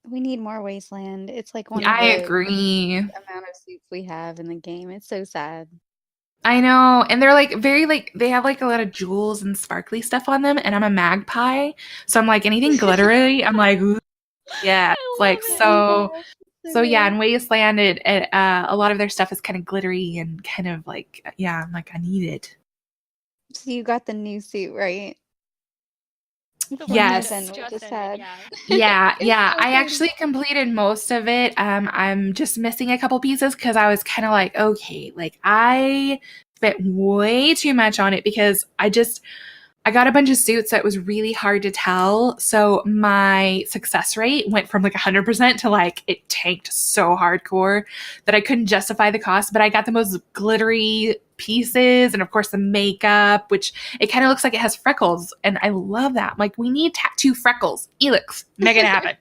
We need more Wasteland. It's like one of I the agree. amount of suits we have in the game. It's so sad. I know. And they're like very like they have like a lot of jewels and sparkly stuff on them. And I'm a magpie. So I'm like anything glittery, I'm like, ooh, yeah. I It's like love it. so yeah, in Wasteland a lot of their stuff is kind of glittery and kind of like yeah, I'm like, I need it. So you got the new suit, right? The For one that Yes. Nathan, we just just ended, had. yeah. Yeah, It's yeah. so I pretty. actually completed most of it. I'm just missing a couple pieces because I was kind of like, okay, like I spent way too much on it because I got a bunch of suits that was really hard to tell. So my success rate went from like 100% to like it tanked so hardcore that I couldn't justify the cost. But I got the most glittery pieces and of course the makeup, which it kind of looks like it has freckles. And I love that. I'm like, we need tattoo freckles. Elix, make it happen.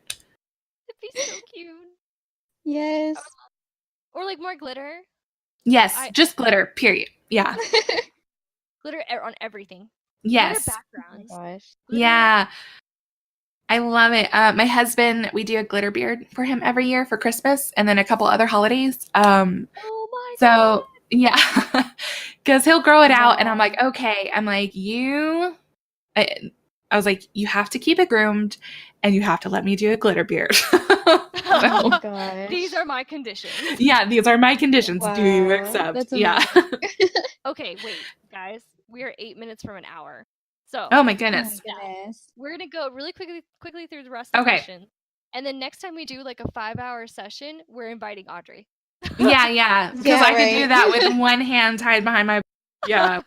It'd be so cute. Yes. Or like more glitter. Yes, just glitter, period. Yeah. Glitter on everything. Yes. Glitter Oh my backgrounds. gosh. Glitter. Yeah. I love it. My husband, we do a glitter beard for him every year for Christmas and then a couple other holidays. Oh my god. So yeah, because he'll grow it out, and I'm Wow. like, okay. I'm like, I was like, you have to keep it groomed, and you have to let me do a glitter beard. Oh my So, gosh. These are my conditions. yeah, these are my conditions. Do you Wow. accept? That's Yeah. amazing. Okay, wait, guys. We are 8 minutes from an hour. So Oh my Oh goodness. my goodness. we're gonna go really quickly through the rest of the Okay. questions. And then next time we do like a 5-hour session, we're inviting Audrey. Yeah, because Yeah, I could do right. that with one hand tied behind my. Yeah,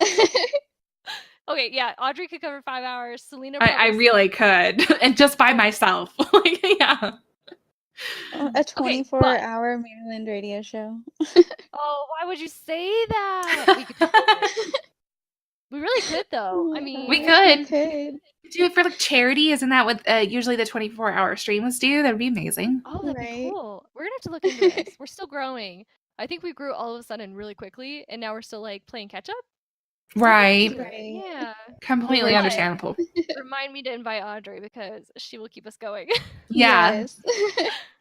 Okay, yeah, Audrey could cover 5 hours. Selena I probably really could, and just by myself. Like, yeah. A Okay, 24-hour Maryland radio show. oh, why would you say that? We could totally do it. We really could though. I mean, We We could could. do it for like charity. Isn't that what usually the 24-hour streamers do? That would be amazing. oh, that'd be Right. cool. We're gonna have to look into this. We're still growing. I think we grew all of a sudden really quickly, and now we're still like playing catch up. Right. Right. Yeah. Completely But- understandable. Remind me to invite Audrey because she will keep us going. Yeah. Yes.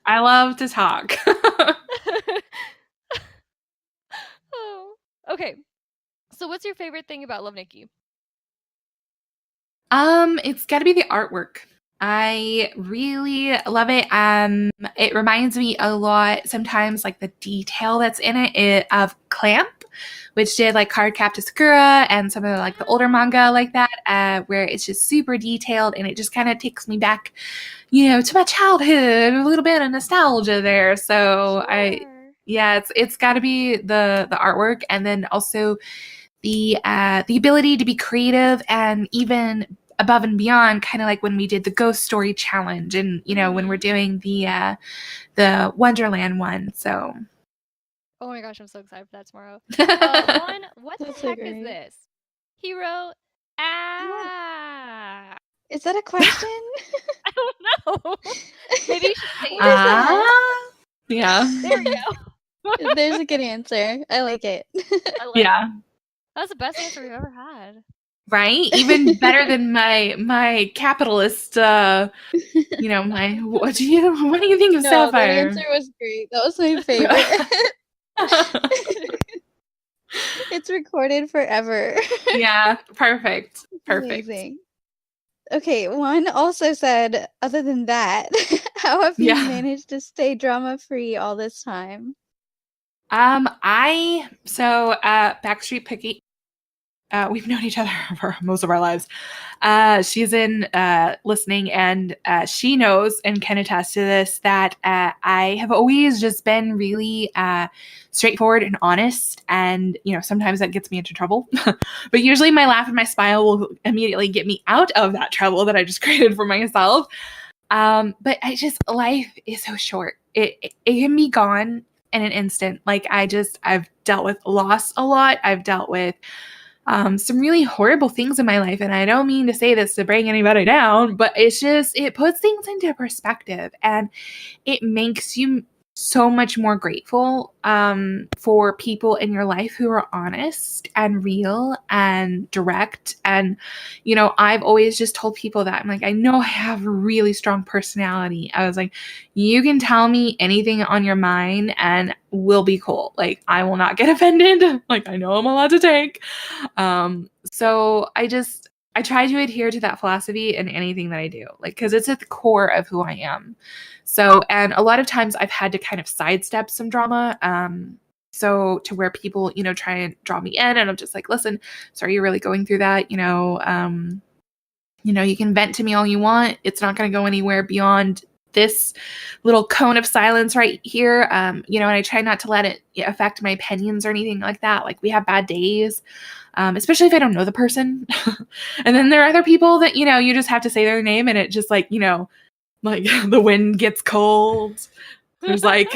I love to talk. Oh. Okay. So what's your favorite thing about Love Nikki? It's got to be the artwork. I really love it. It reminds me a lot sometimes like the detail that's in it of Clamp, which did like Card Captor Sakura and some of the, like the older manga like that, where it's just super detailed and it just kind of takes me back, to my childhood, a little bit of nostalgia there. So it's got to be the artwork, and then also the ability to be creative and even above and beyond, kind of like when we did the ghost story challenge and when we're doing the Wonderland one. So Oh my gosh, I'm so excited for that tomorrow. Juan, what the That's so heck is great. this? He wrote ah. Is that a question? I don't know. Maybe you should say What is that? yeah. There we go. There's a good answer. I like it. I like Yeah. That was the best answer we've ever had. Right? Even better than my capitalist my what do you think of No, that Sapphire? answer was great. That was my favorite. It's recorded forever. Yeah, perfect. Perfect. Amazing. Okay, one also said, other than that, how have you Yeah. managed to stay drama free all this time? Backstreet Picky, we've known each other for most of our lives. She's in listening, and she knows and can attest to this that I have always just been really straightforward and honest. And, sometimes that gets me into trouble. But usually my laugh and my smile will immediately get me out of that trouble that I just created for myself. But life is so short. It can be gone in an instant. Like I've dealt with loss a lot. I've dealt with some really horrible things in my life. And I don't mean to say this to bring anybody down, but it puts things into perspective, and it makes you so much more grateful for people in your life who are honest and real and direct. And, I've always just told people that I'm like, I know I have a really strong personality. I was like, you can tell me anything on your mind and we'll be cool. Like, I will not get offended. Like, I know I'm allowed to take. So I try to adhere to that philosophy in anything that I do, like, because it's at the core of who I am. So, and a lot of times I've had to kind of sidestep some drama. So to where people, try and draw me in, and I'm just like, listen, sorry, you're really going through that. You can vent to me all you want. It's not going to go anywhere beyond this little cone of silence right here. And I try not to let it affect my opinions or anything like that. Like, we have bad days. Especially if I don't know the person. And then there are other people that, you just have to say their name and it just like the wind gets cold. There's like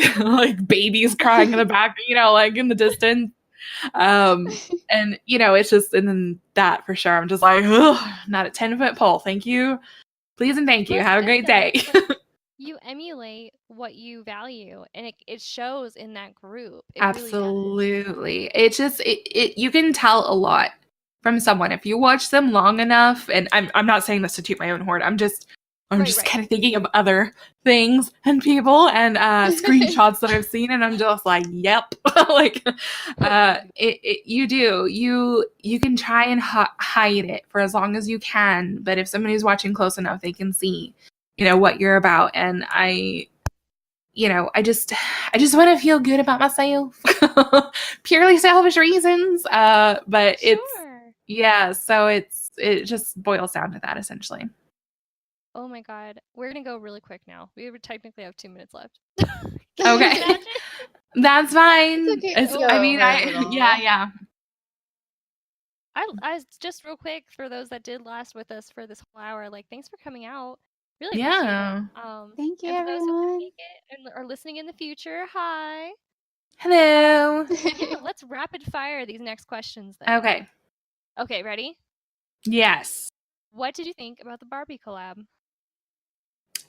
babies crying in the back, like in the distance. And it's just, and then that for sure, I'm just like, not a 10-foot pole. Thank you. Please and thank you. Well, Have a good great though. day. It's like you emulate what you value, and it shows in that group. It really does. Absolutely. It's just you can tell a lot from someone if you watch them long enough. And I'm not saying this to toot my own horn. I'm just Right. kind of thinking of other things and people and screenshots that I've seen, and I'm just like, yep. Like you can try and hide it for as long as you can, but if somebody's watching close enough, they can see what you're about. And I just want to feel good about myself. Purely selfish reasons. But so it just boils down to that essentially. Oh my god. We're gonna go really quick now. We technically have 2 minutes left. Okay. That's fine. Okay. Yeah. I just real quick, for those that did last with us for this whole hour, like, thanks for coming out. Really appreciate it. Thank you, And for those who couldn't everyone. make it and are listening in the future, hi. Hello. Yeah, let's rapid fire these next questions then. Okay. Okay, ready? Yes. What did you think about the Barbie collab?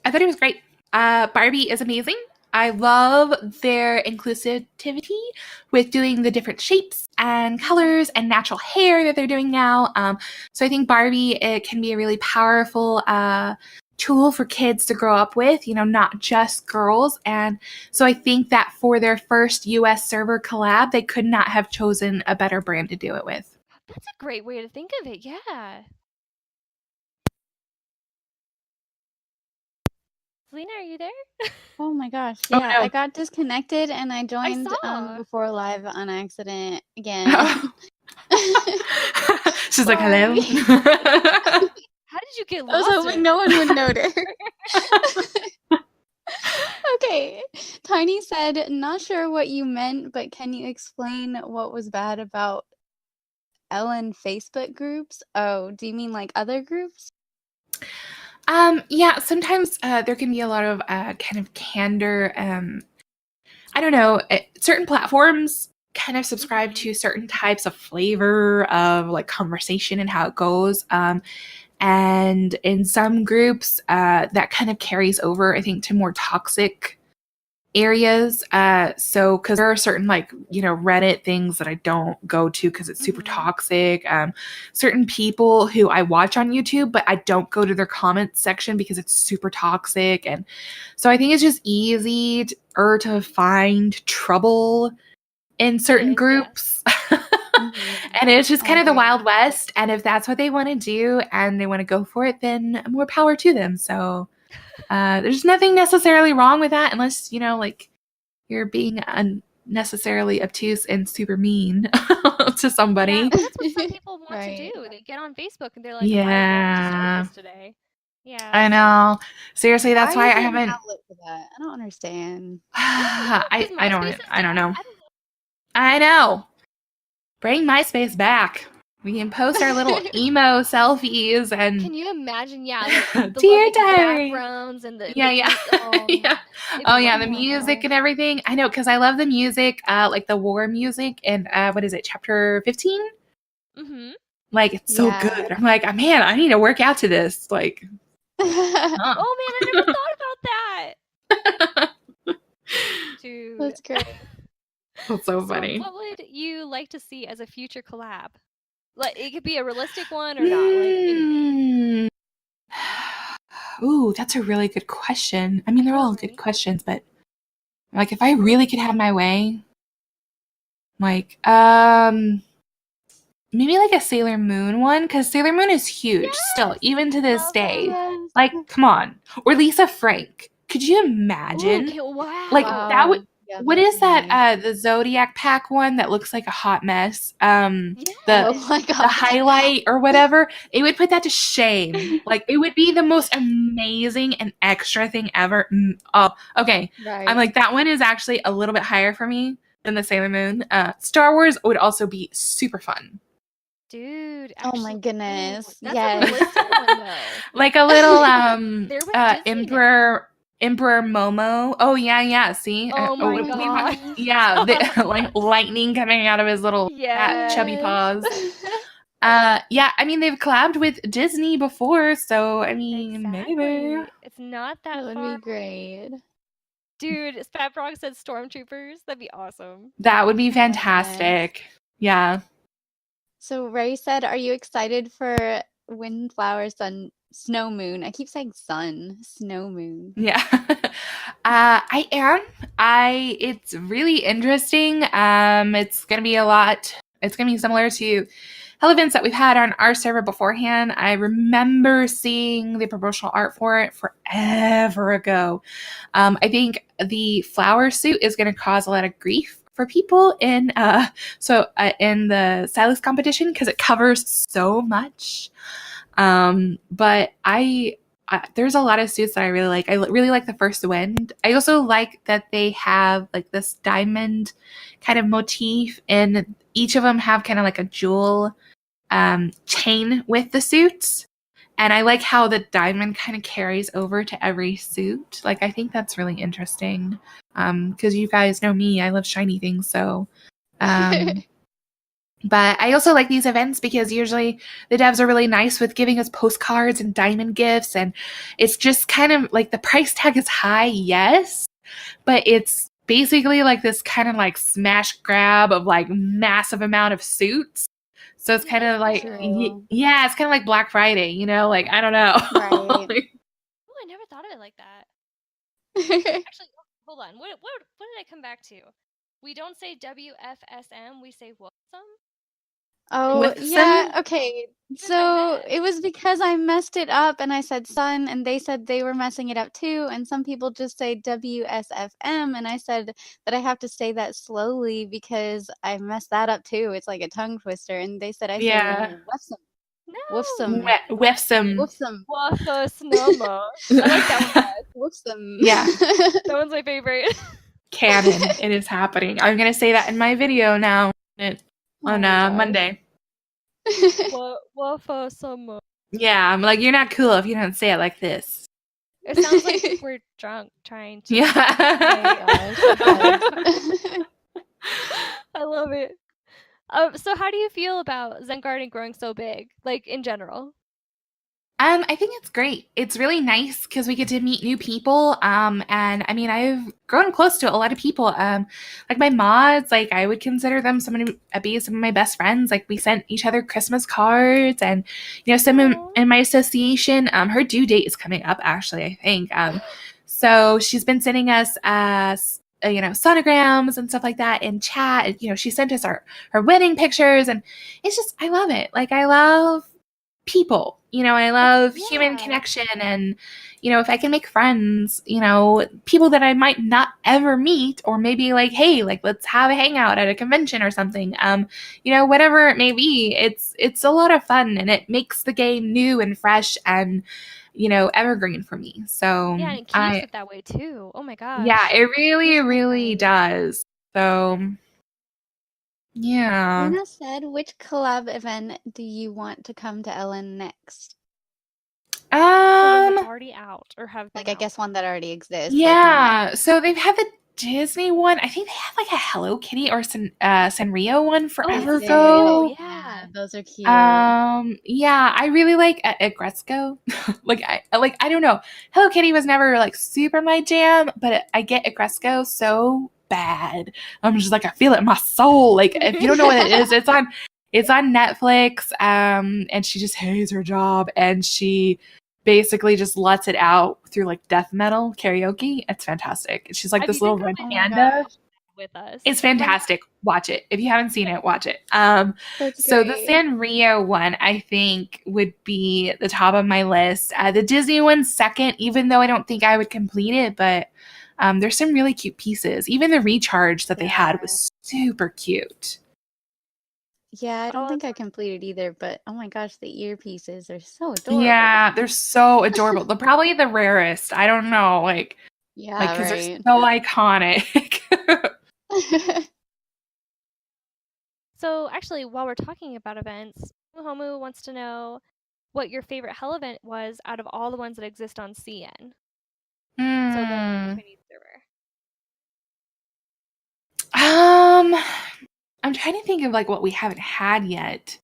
I thought it was great. Barbie is amazing. I love their inclusivity with doing the different shapes and colors and natural hair that they're doing now. So I think Barbie, it can be a really powerful tool for kids to grow up with, not just girls. And so I think that for their first US server collab, they could not have chosen a better brand to do it with. That's a great way to think of it, yeah. Selena, are you there? Oh my gosh. Oh, Yeah, no. I got disconnected and I joined saw. before live on accident again. She's like, hello. How did you get I was lost? hoping no one would notice. Okay. Tiny said, not sure what you meant, but can you explain what was bad about Ellen Facebook groups? Oh, do you mean like other groups? Yeah, sometimes there can be a lot of kind of candor. I don't know. Certain platforms kind of subscribe to certain types of flavor of like conversation and how it goes. And in some groups, that kind of carries over, I think, to more toxic areas. So because there are certain like, Reddit things that I don't go to because it's super toxic. Certain people who I watch on YouTube, but I don't go to their comment section because it's super toxic. And so I think it's just easy to find trouble in certain groups. And it's just kind of the Wild West. And if that's what they want to do and they want to go for it, then more power to them. So there's nothing necessarily wrong with that unless, like you're being unnecessarily obtuse and super mean to somebody. Yeah, well, that's what some people want to do. They get on Facebook and they're like, I want to start this today. Yeah. I know. Seriously, that's why I haven't. An outlet for that? I don't understand. I don't know. I know. Bring MySpace back. We can post our little emo selfies and. Can you imagine? Yeah, like the Dear Diary backgrounds and the yeah. Oh yeah, the music and everything. I know because I love the music, like the war music and what is it, chapter 15? Mm-hmm. Like it's so good. I'm like, man, I need to work out to this. Like, oh man, I never thought about that. Dude, that's great. That's so funny. What would you like to see as a future collab? Like it could be a realistic one or not. Like anything. Ooh, that's a really good question. I mean, they're all good questions, but like if I really could have my way, like maybe like a Sailor Moon one, because Sailor Moon is huge still, even to this day. Yes. Like, come on. Or Lisa Frank. Could you imagine? Ooh, wow. Like that would. Yeah, what is that? Nice. The Zodiac pack one that looks like a hot mess. The highlight or whatever. It would put that to shame. Like it would be the most amazing and extra thing ever. Oh, okay. Right. I'm like that one is actually a little bit higher for me than the Sailor Moon. Star Wars would also be super fun. Dude, actually, oh my goodness. That's a realistic one though. Like a little Emperor Momo. Oh yeah. See? Oh my god. Yeah, like lightning coming out of his little fat, chubby paws. Yeah, I mean they've collabed with Disney before, so I mean maybe it's not that would be great. Dude, Spat Frog said Stormtroopers. That'd be awesome. That would be fantastic. Yeah. So Ray said, "Are you excited for Windflower Sun Snow Moon?" I keep saying sun, Snow Moon. Yeah. I am. It's really interesting. It's gonna be it's gonna be similar to hell events that we've had on our server beforehand. I remember seeing the promotional art for it forever ago. I think the flower suit is gonna cause a lot of grief for people in the stylist competition because it covers so much. But there's a lot of suits that I really like. I really like the First Wind. I also like that they have like this diamond kind of motif, and each of them have kind of like a jewel chain with the suits. And I like how the diamond kind of carries over to every suit. Like, I think that's really interesting. Because you guys know me, I love shiny things. So, but I also like these events because usually the devs are really nice with giving us postcards and diamond gifts. And it's just kind of like the price tag is high, yes, but it's basically like this kind of like smash grab of like massive amount of suits. So it's kind of like, yeah, it's kind of like Black Friday, like, I don't know. Right. Oh, I never thought of it like that. Actually, hold on. What did I come back to? We don't say WFSM, we say Wilson. Oh, yeah, okay. So it was because I messed it up and I said sun and they said they were messing it up too. And some people just say WSFM and I said that I have to say that slowly because I messed that up too. It's like a tongue twister. And they said I say Wefsum. Wefsum. Wefsum. Wefsum. I like that one. Wefsum. Yeah. That one's my favorite. Canon. It is happening. I'm going to say that in my video now. On Monday. Wefsum. Yeah, I'm like, you're not cool if you don't say it like this. It sounds like we're drunk trying to. Yeah. I love it. So how do you feel about Zen Garden growing so big, like in general? I think it's great. It's really nice because we get to meet new people. And I mean, I've grown close to a lot of people. Like my mods, like I would consider them be some of my best friends. Like we sent each other Christmas cards, and some in my association. Her due date is coming up, actually. I think. So she's been sending us sonograms and stuff like that in chat. And, she sent us her wedding pictures, and it's just I love it. Like I love people. I love human connection, and if I can make friends, people that I might not ever meet, or maybe like, hey, like let's have a hangout at a convention or something. Whatever it may be, it's a lot of fun, and it makes the game new and fresh and evergreen for me. So Yeah, and it keeps it that way too. Oh my gosh. Yeah, it really, really does. So yeah. Luna said, which collab event do you want to come to Ellen next? So that's already out or have been I guess one that already exists. Yeah. So they've had the Disney one. I think they had like a Hello Kitty or Sanrio one forever ago. Yeah, those are cute. Yeah, I really like Agresco. I don't know. Hello Kitty was never like super my jam, but I get Agresco so bad. I'm just like, I feel it in my soul. Like if you don't know what it is, it's on Netflix. And she just hates her job, and she basically just lets it out through like death metal karaoke. It's fantastic. She's like this little red panda with us. It's fantastic. Watch it. If you haven't seen it, watch it. So the Sanrio one, I think, would be the top of my list. The Disney one's second, even though I don't think I would complete it, but there's some really cute pieces. Even the recharge that they had was super cute. Yeah, I don't think I completed either, but oh my gosh, the earpieces are so adorable. Yeah, they're so adorable. They're probably the rarest. I don't know, because they're so iconic. So actually, while we're talking about events, Homu wants to know what your favorite Hell event was out of all the ones that exist on CN. So the Chinese server. I'm trying to think of like what we haven't had yet.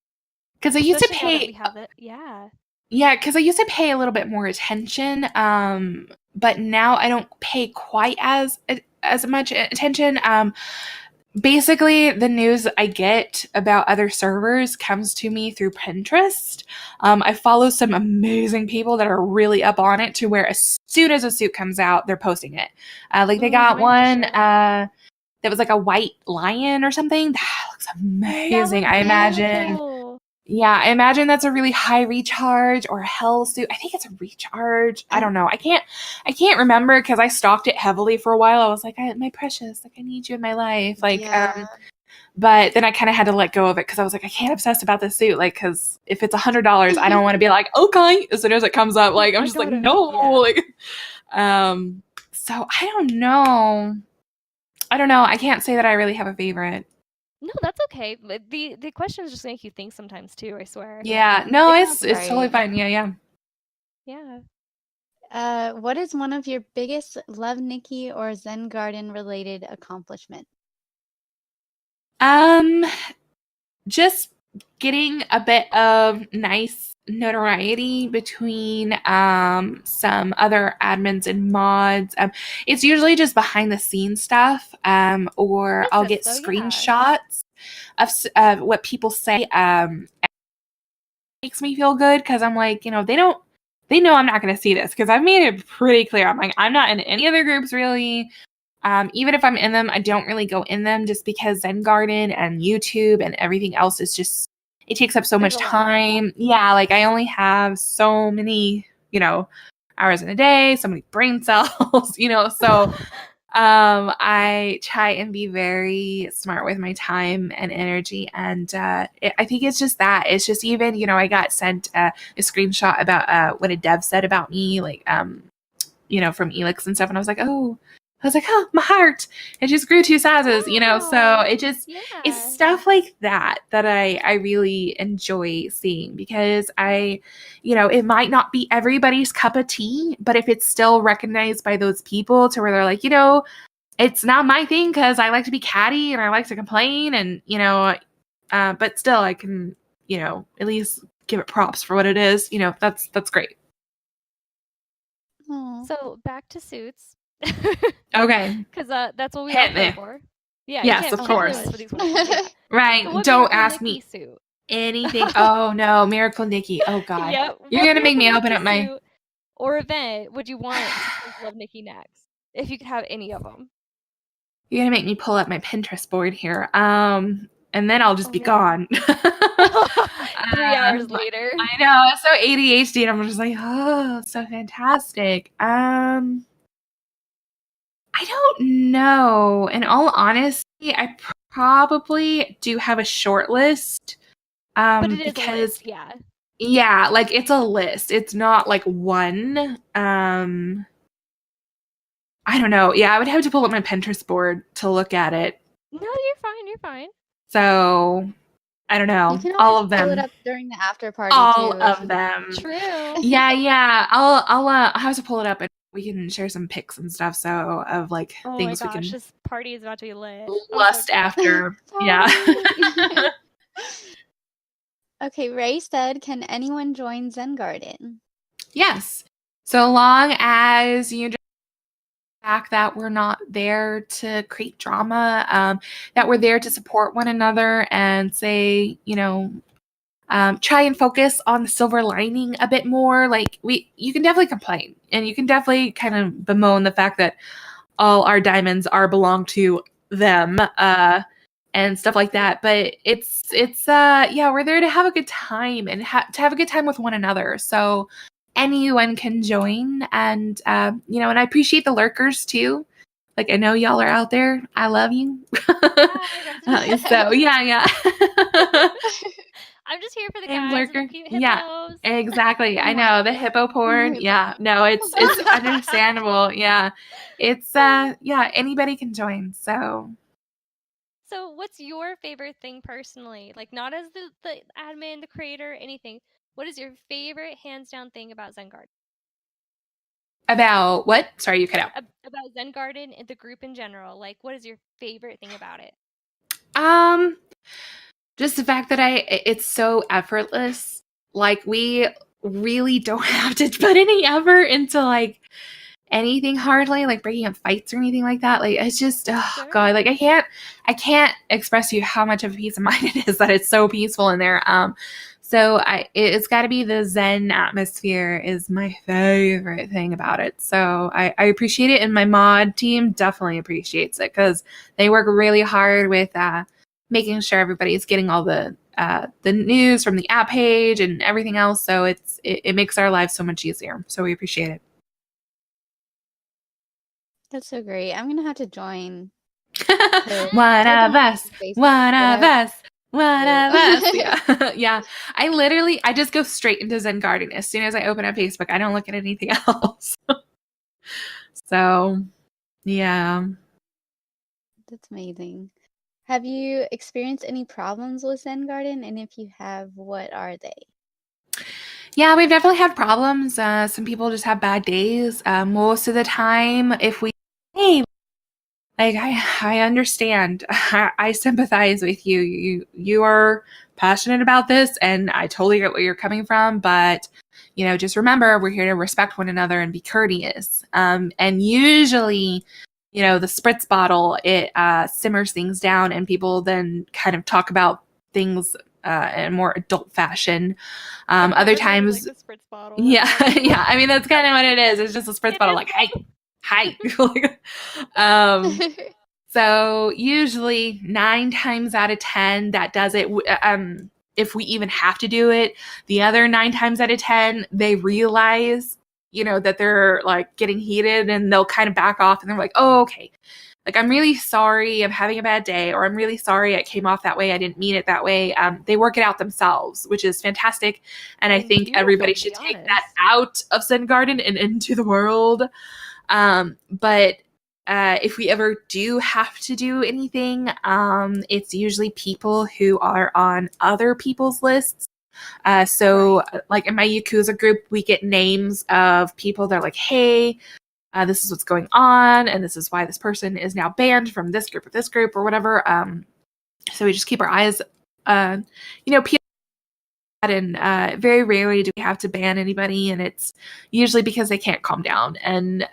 Because I used to pay. We have it. Yeah. Yeah, because I used to pay a little bit more attention. But now I don't pay quite as much attention. Basically, the news I get about other servers comes to me through Pinterest. I follow some amazing people that are really up on it, to where as soon as a suit comes out, they're posting it. They got one that was like a white lion or something. That looks amazing. I imagine. Cool. Yeah, I imagine that's a really high recharge, or a hell suit. I think it's a recharge. I don't know. I can't remember, because I stalked it heavily for a while. I was like, my precious, like I need you in my life. But then I kind of had to let go of it, because I was like, I can't obsess about this suit. Like, because if it's $100, I don't want to be like, okay, as soon as it comes up. Like, I'm just like, no. Yeah. So I don't know. I can't say that I really have a favorite. No, that's okay. The questions just make you think sometimes too, I swear. Yeah. No, it's totally fine. Yeah. Yeah. What is one of your biggest Love Nikki or Zen Garden related accomplishment? Just getting a bit of nice notoriety between some other admins and mods. It's usually just behind the scenes stuff, or I'll get screenshots of what people say. It makes me feel good, because I'm like, they know I'm not going to see this, because I've made it pretty clear. I'm like, I'm not in any other groups really. Even if I'm in them, I don't really go in them, just because Zen Garden and YouTube and everything else is just, it takes up so much time. Yeah, like I only have so many, hours in a day, so many brain cells, so I try and be very smart with my time and energy. And I think it's just that. It's just even, I got sent a screenshot about what a dev said about me, like, from Elix and stuff. And I was like, oh, my heart, it just grew 2 sizes, so it just, it's stuff like that I really enjoy seeing, because it might not be everybody's cup of tea, but if it's still recognized by those people to where they're like, it's not my thing, because I like to be catty and I like to complain, and, but still I can, at least give it props for what it is. That's great. Aw. So back to Suits. Okay. Because that's what we all Hit play me. for. Yeah, you Yes, can't of Oh my course. lose for gosh. these questions. Yeah. Right. So what Don't Miracle ask Nikki me suit? anything. Oh no, Miracle Nikki. Oh God. Yeah, You're what gonna make Miracle me open Nikki up my suit or event would you want to prove Love Nikki next? If you could have any of them. You're gonna make me pull up my Pinterest board here. And then I'll just Oh be no. gone. 3 hours later. I know, it's so ADHD, and I'm just like, oh, so fantastic. I don't know. In all honesty, I probably do have a short list. But it is a Because list, yeah. yeah, like it's a list. It's not like one. I don't know. Yeah, I would have to pull up my Pinterest board to look at it. No, you're fine. You're fine. So I don't You know. can All always of pull it them. up during the after party All too if of you them. True. Yeah. I'll have to pull it up and we can share some pics and stuff. So of like Oh my things we gosh, can this party is about to be lit. I'm so lust excited. after. Yeah. Party. Okay, Ray said, "Can anyone join Zen Garden?" Yes. So long as you just fact that we're not there to create drama, that we're there to support one another and say, try and focus on the silver lining a bit more. Like you can definitely complain and you can definitely kind of bemoan the fact that all our diamonds are belong to them, and stuff like that. But we're there to have a good time and to have a good time with one another. So anyone can join, and and I appreciate the lurkers too. Like I know y'all are out there. I love you. Hi, So yeah. I'm just here for the And guys with the lurker. cute Yeah, hippos. exactly. Oh I my know the gosh. hippo porn. Yeah, no, it's understandable. Yeah, it's anybody can join. So So, what's your favorite thing personally? Like, not as the admin, the creator, anything. What is your favorite hands down thing about Zen Garden? about what? Sorry, you cut out. About Zen Garden and the group in general. Like, what is your favorite thing about it? Um, just the fact that it's so effortless. Like we really don't have to put any effort into like anything hardly, like breaking up fights or anything like that. Like it's just Sure. God, like I can't express to you how much of a peace of mind it is that it's so peaceful in there. So it's got to be the Zen atmosphere is my favorite thing about it. So I appreciate it, and my mod team definitely appreciates it because they work really hard with making sure everybody is getting all the news from the app page and everything else. So it makes our lives so much easier. So we appreciate it. That's so great. I'm gonna have to join. One I of don't us. have Facebook, One but of us. One do. of us. Yeah. Yeah. I just go straight into Zen Garden as soon as I open up Facebook. I don't look at anything else. So, yeah. That's amazing. Have you experienced any problems with Zen Garden? And if you have, what are they? Yeah, we've definitely had problems. Some people just have bad days. Most of the time, if we, hey, like I understand. I sympathize with you. You are passionate about this, and I totally get where you're coming from. But just remember, we're here to respect one another and be courteous. And usually, the spritz bottle it simmers things down, and people then kind of talk about things in a more adult fashion. Other times, like the spritz bottle. yeah, yeah. I mean, that's kind of what it is. It's just a spritz It bottle, is. like, hi. um, so usually 9 times out of 10, that does it. If we even have to do it, the other 9 times out of 10, they realize, that they're like getting heated and they'll kind of back off and they're like, oh, okay. Like, I'm really sorry I'm having a bad day, or I'm really sorry it came off that way. I didn't mean it that way. They work it out themselves, which is fantastic. And I And think everybody beautiful, to should be take that honest. out of Zen Garden and into the world. But if we ever do have to do anything, it's usually people who are on other people's lists. So like in my Yakuza group, we get names of people that are like, hey, this is what's going on, and this is why this person is now banned from this group or whatever. So we just keep our eyes, peeled and very rarely do we have to ban anybody, and it's usually because they can't calm down. And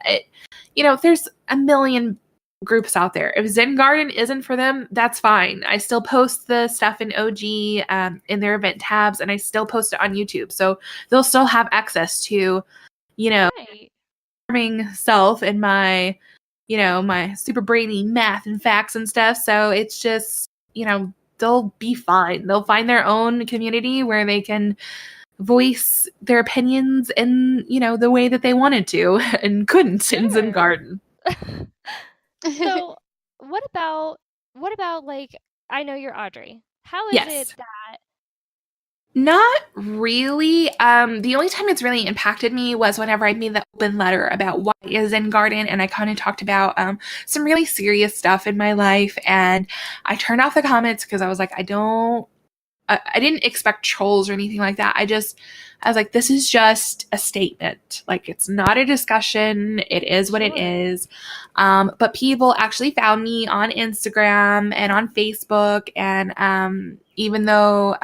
there's a million groups out there. If Zen Garden isn't for them, that's fine. I still post the stuff in OG in their event tabs, and I still post it on YouTube, so they'll still have access to Right. farming self and my my super brainy math and facts and stuff. So it's just they'll be fine. They'll find their own community where they can voice their opinions in, the way that they wanted to and couldn't in Zen Sure. Garden. So, what about like, I know you're Audrey. How is it Yes. that Not really. The only time it's really impacted me was whenever I made the open letter about why is Zen Garden, and I kind of talked about some really serious stuff in my life, and I turned off the comments because I was like, I didn't expect trolls or anything like that. I was like, this is just a statement. Like, it's not a discussion. It is what it Sure. is. But people actually found me on Instagram and on Facebook. And even though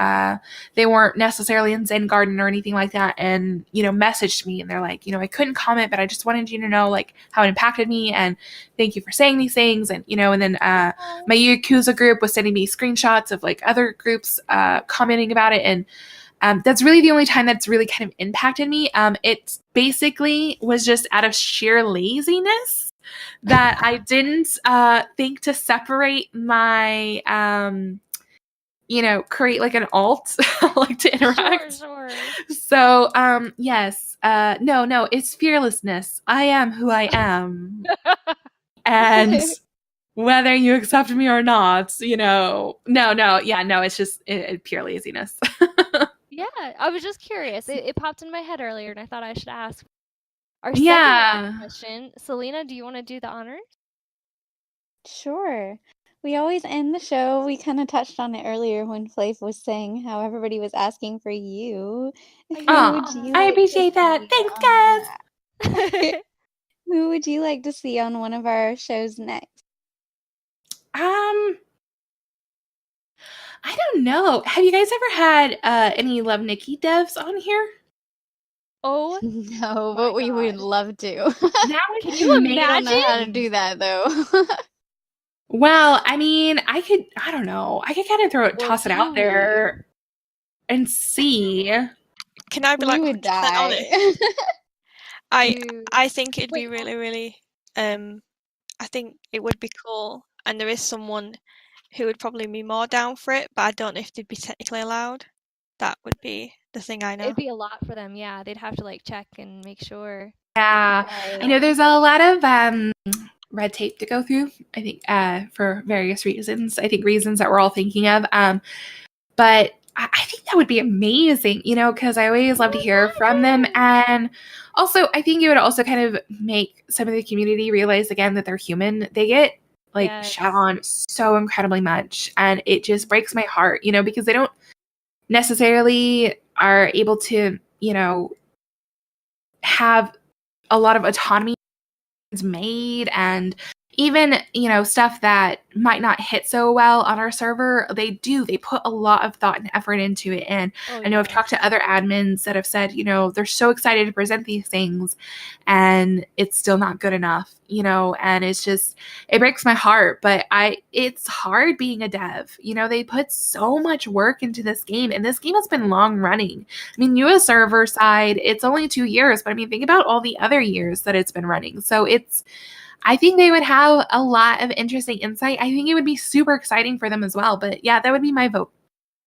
they weren't necessarily in Zen Garden or anything like that, and, messaged me, and they're like, I couldn't comment, but I just wanted you to know, like, how it impacted me. And thank you for saying these things. And, and then my Yakuza group was sending me screenshots of, like, other groups commenting about it. And that's really the only time that's really kind of impacted me. It basically was just out of sheer laziness that I didn't think to separate my, create like an alt, like to interact. Sure. So, yes, no, it's fearlessness. I am who I am. And whether you accept me or not, no, it's just pure laziness. Yeah, I was just curious. It popped in my head earlier, and I thought I should ask. Our second question, Selena, do you want to do the honors? Sure. We always end the show. We kind of touched on it earlier when Flav was saying how everybody was asking for you. I appreciate that. Thanks, guys. Who would you like to see on one of our shows next? I don't know. Have you guys ever had any Love Nikki devs on here? Oh no, but we would love to. That would Can you imagine? I don't know how to do that though. Well, I mean, I don't know. I could kind of toss it out there and see. Can I be like, we would die. I think it'd be really, really, I think it would be cool. And there is someone who would probably be more down for it, but I don't know if they'd be technically allowed. That would be the thing I know. It'd be a lot for them, yeah. They'd have to like check and make sure. Yeah. Right. I know there's a lot of red tape to go through, I think, for various reasons. I think reasons that we're all thinking of. But I think that would be amazing, because I always love to hear from them. And also, I think it would also kind of make some of the community realize again that they're human. They get shot on so incredibly much, and it just breaks my heart, because they don't necessarily are able to, have a lot of autonomy made, and even stuff that might not hit so well on our server, they put a lot of thought and effort into it. And I know I've talked to other admins that have said they're so excited to present these things and it's still not good enough, and it's just, it breaks my heart. But it's hard being a dev. They put so much work into this game, and this game has been long running. I mean, US server side, it's only 2 years, but I mean, think about all the other years that it's been running. So I think they would have a lot of interesting insight. I think it would be super exciting for them as well. But yeah, that would be my vote.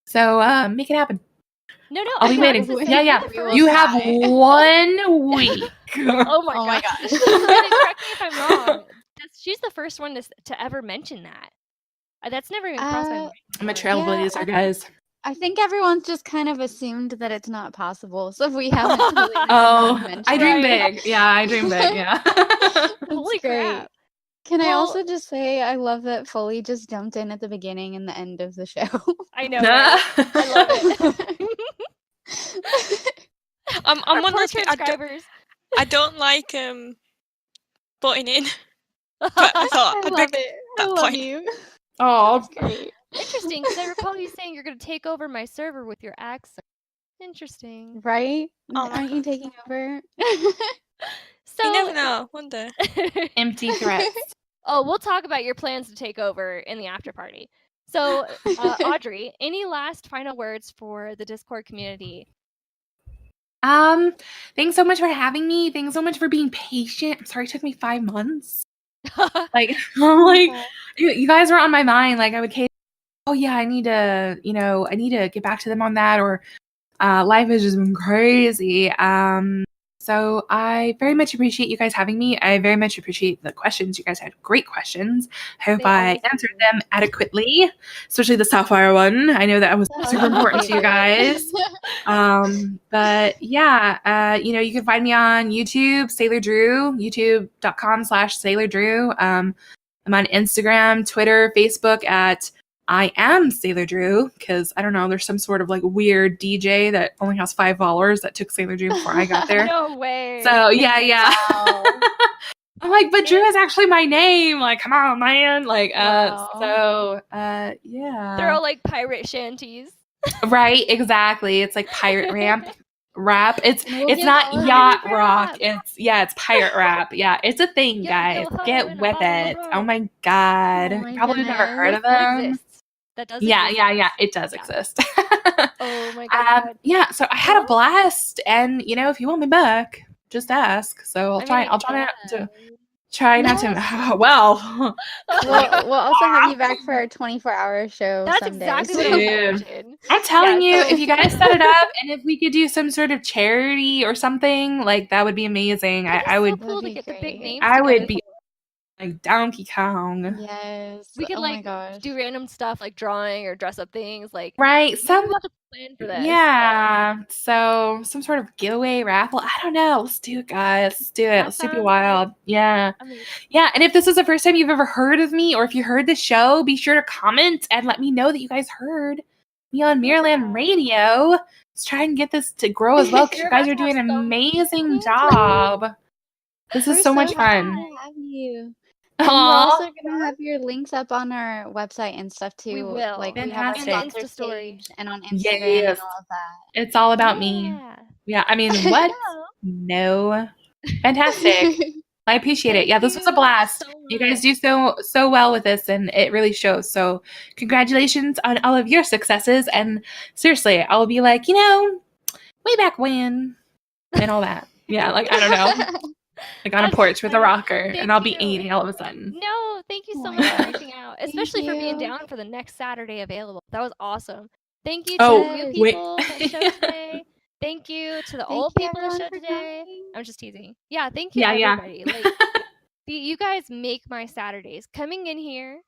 So make it happen. No, I'll be waiting. Yeah. You have 1 week. Oh my gosh. Correct me if I'm wrong. She's the first one to ever mention that. That's never even crossed my mind. I'm a trailblazer, guys. I think everyone's just kind of assumed that it's not possible. So if we haven't really I dream big. Yeah, I dream big. Yeah. Holy crap. Can I also just say I love that Foley just jumped in at the beginning and the end of the show. I know. Right? I love it. I'm one of those transcribers. I don't like butting in. But I thought I'd make that point. You. Oh, great. Interesting, because I recall you saying you're going to take over my server with your accent. Interesting. Right? Oh my Aren't you God. taking over? So You never know. One day. Empty threats. Oh, we'll talk about your plans to take over in the after party. So, Audrey, any last final words for the Discord community? Thanks so much for having me. Thanks so much for being patient. I'm sorry it took me 5 months. Like, I'm like, you guys were on my mind. Like, I would oh yeah, I need to get back to them on that, or life has just been crazy. So I very much appreciate you guys having me. I very much appreciate the questions. You guys had great questions. Hope I answered them adequately, especially the Sapphire one. I know that was super important to you guys. But yeah, you can find me on YouTube, Sailor Drew, youtube.com/Sailor Drew. I'm on Instagram, Twitter, Facebook at I am Sailor Drew, because I don't know, there's some sort of like weird DJ that only has 5 followers that took Sailor Drew before I got there. No way. So yeah. Wow. I'm like, but Drew is actually my name. Like, come on, man. Like, Wow. yeah. They're all like pirate shanties. Right, exactly. It's like pirate rap. It's we'll it's get not all yacht pirate rock. rap. It's pirate rap. Yeah, it's a thing, Yeah, guys. yo ho, Get in a with bottle of it. rope. Oh my god. Oh my Probably never heard of That them. exists. That does Yeah, exist. yeah. It does exist. Oh my god. Yeah, so I had a blast, and if you want me back, just ask. So I'll try not to well. We'll also have you back for our 24-hour show That's someday. exactly what I was watching. I'm telling you, so if you guys set it up, and if we could do some sort of charity or something, like that would be amazing. I would. So cool to get the big names I together. would be like Donkey Kong. Yes. We could oh my gosh. do random stuff like drawing or dress up things. Like Right. maybe we'll have to plan for this. Yeah. So some sort of giveaway raffle. I don't know. Let's do it, guys. Let's do it. Let's do it wild. Yeah. Amazing. Yeah. And if this is the first time you've ever heard of me, or if you heard the show, be sure to comment and let me know that you guys heard me on Miraland Radio. Let's try and get this to grow as well, because you guys are doing an amazing job. This is so much fun. To have you. And we're also gonna have your links up on our website and stuff too. We will. Like Fantastic. we have our sponsor page and on Instagram and all of that. It's all about me. Yeah. I mean, what? No. Fantastic. I appreciate it. Yeah, this was a blast. You guys do so well with this, and it really shows. So congratulations on all of your successes. And seriously, I'll be like, way back when, and all that. Yeah, like, I don't know. Like on a porch with a rocker, and I'll be 80 all of a sudden. No, thank you so much for reaching out, especially for being down for the next Saturday available. That was awesome. Thank you to the new people that showed today. Thank you to the old people that showed today. I'm just teasing. Yeah, thank you everybody. Like, you guys make my Saturdays. Coming in here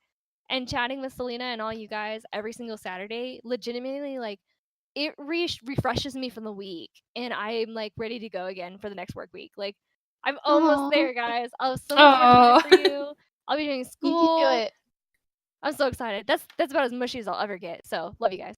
and chatting with Selena and all you guys every single Saturday, legitimately, like, it refreshes me from the week, and I'm like ready to go again for the next work week. Like, I'm almost there, guys. I'll have so much more time for you. I'll be doing school. You can do it. I'm so excited. That's about as mushy as I'll ever get. So love you guys.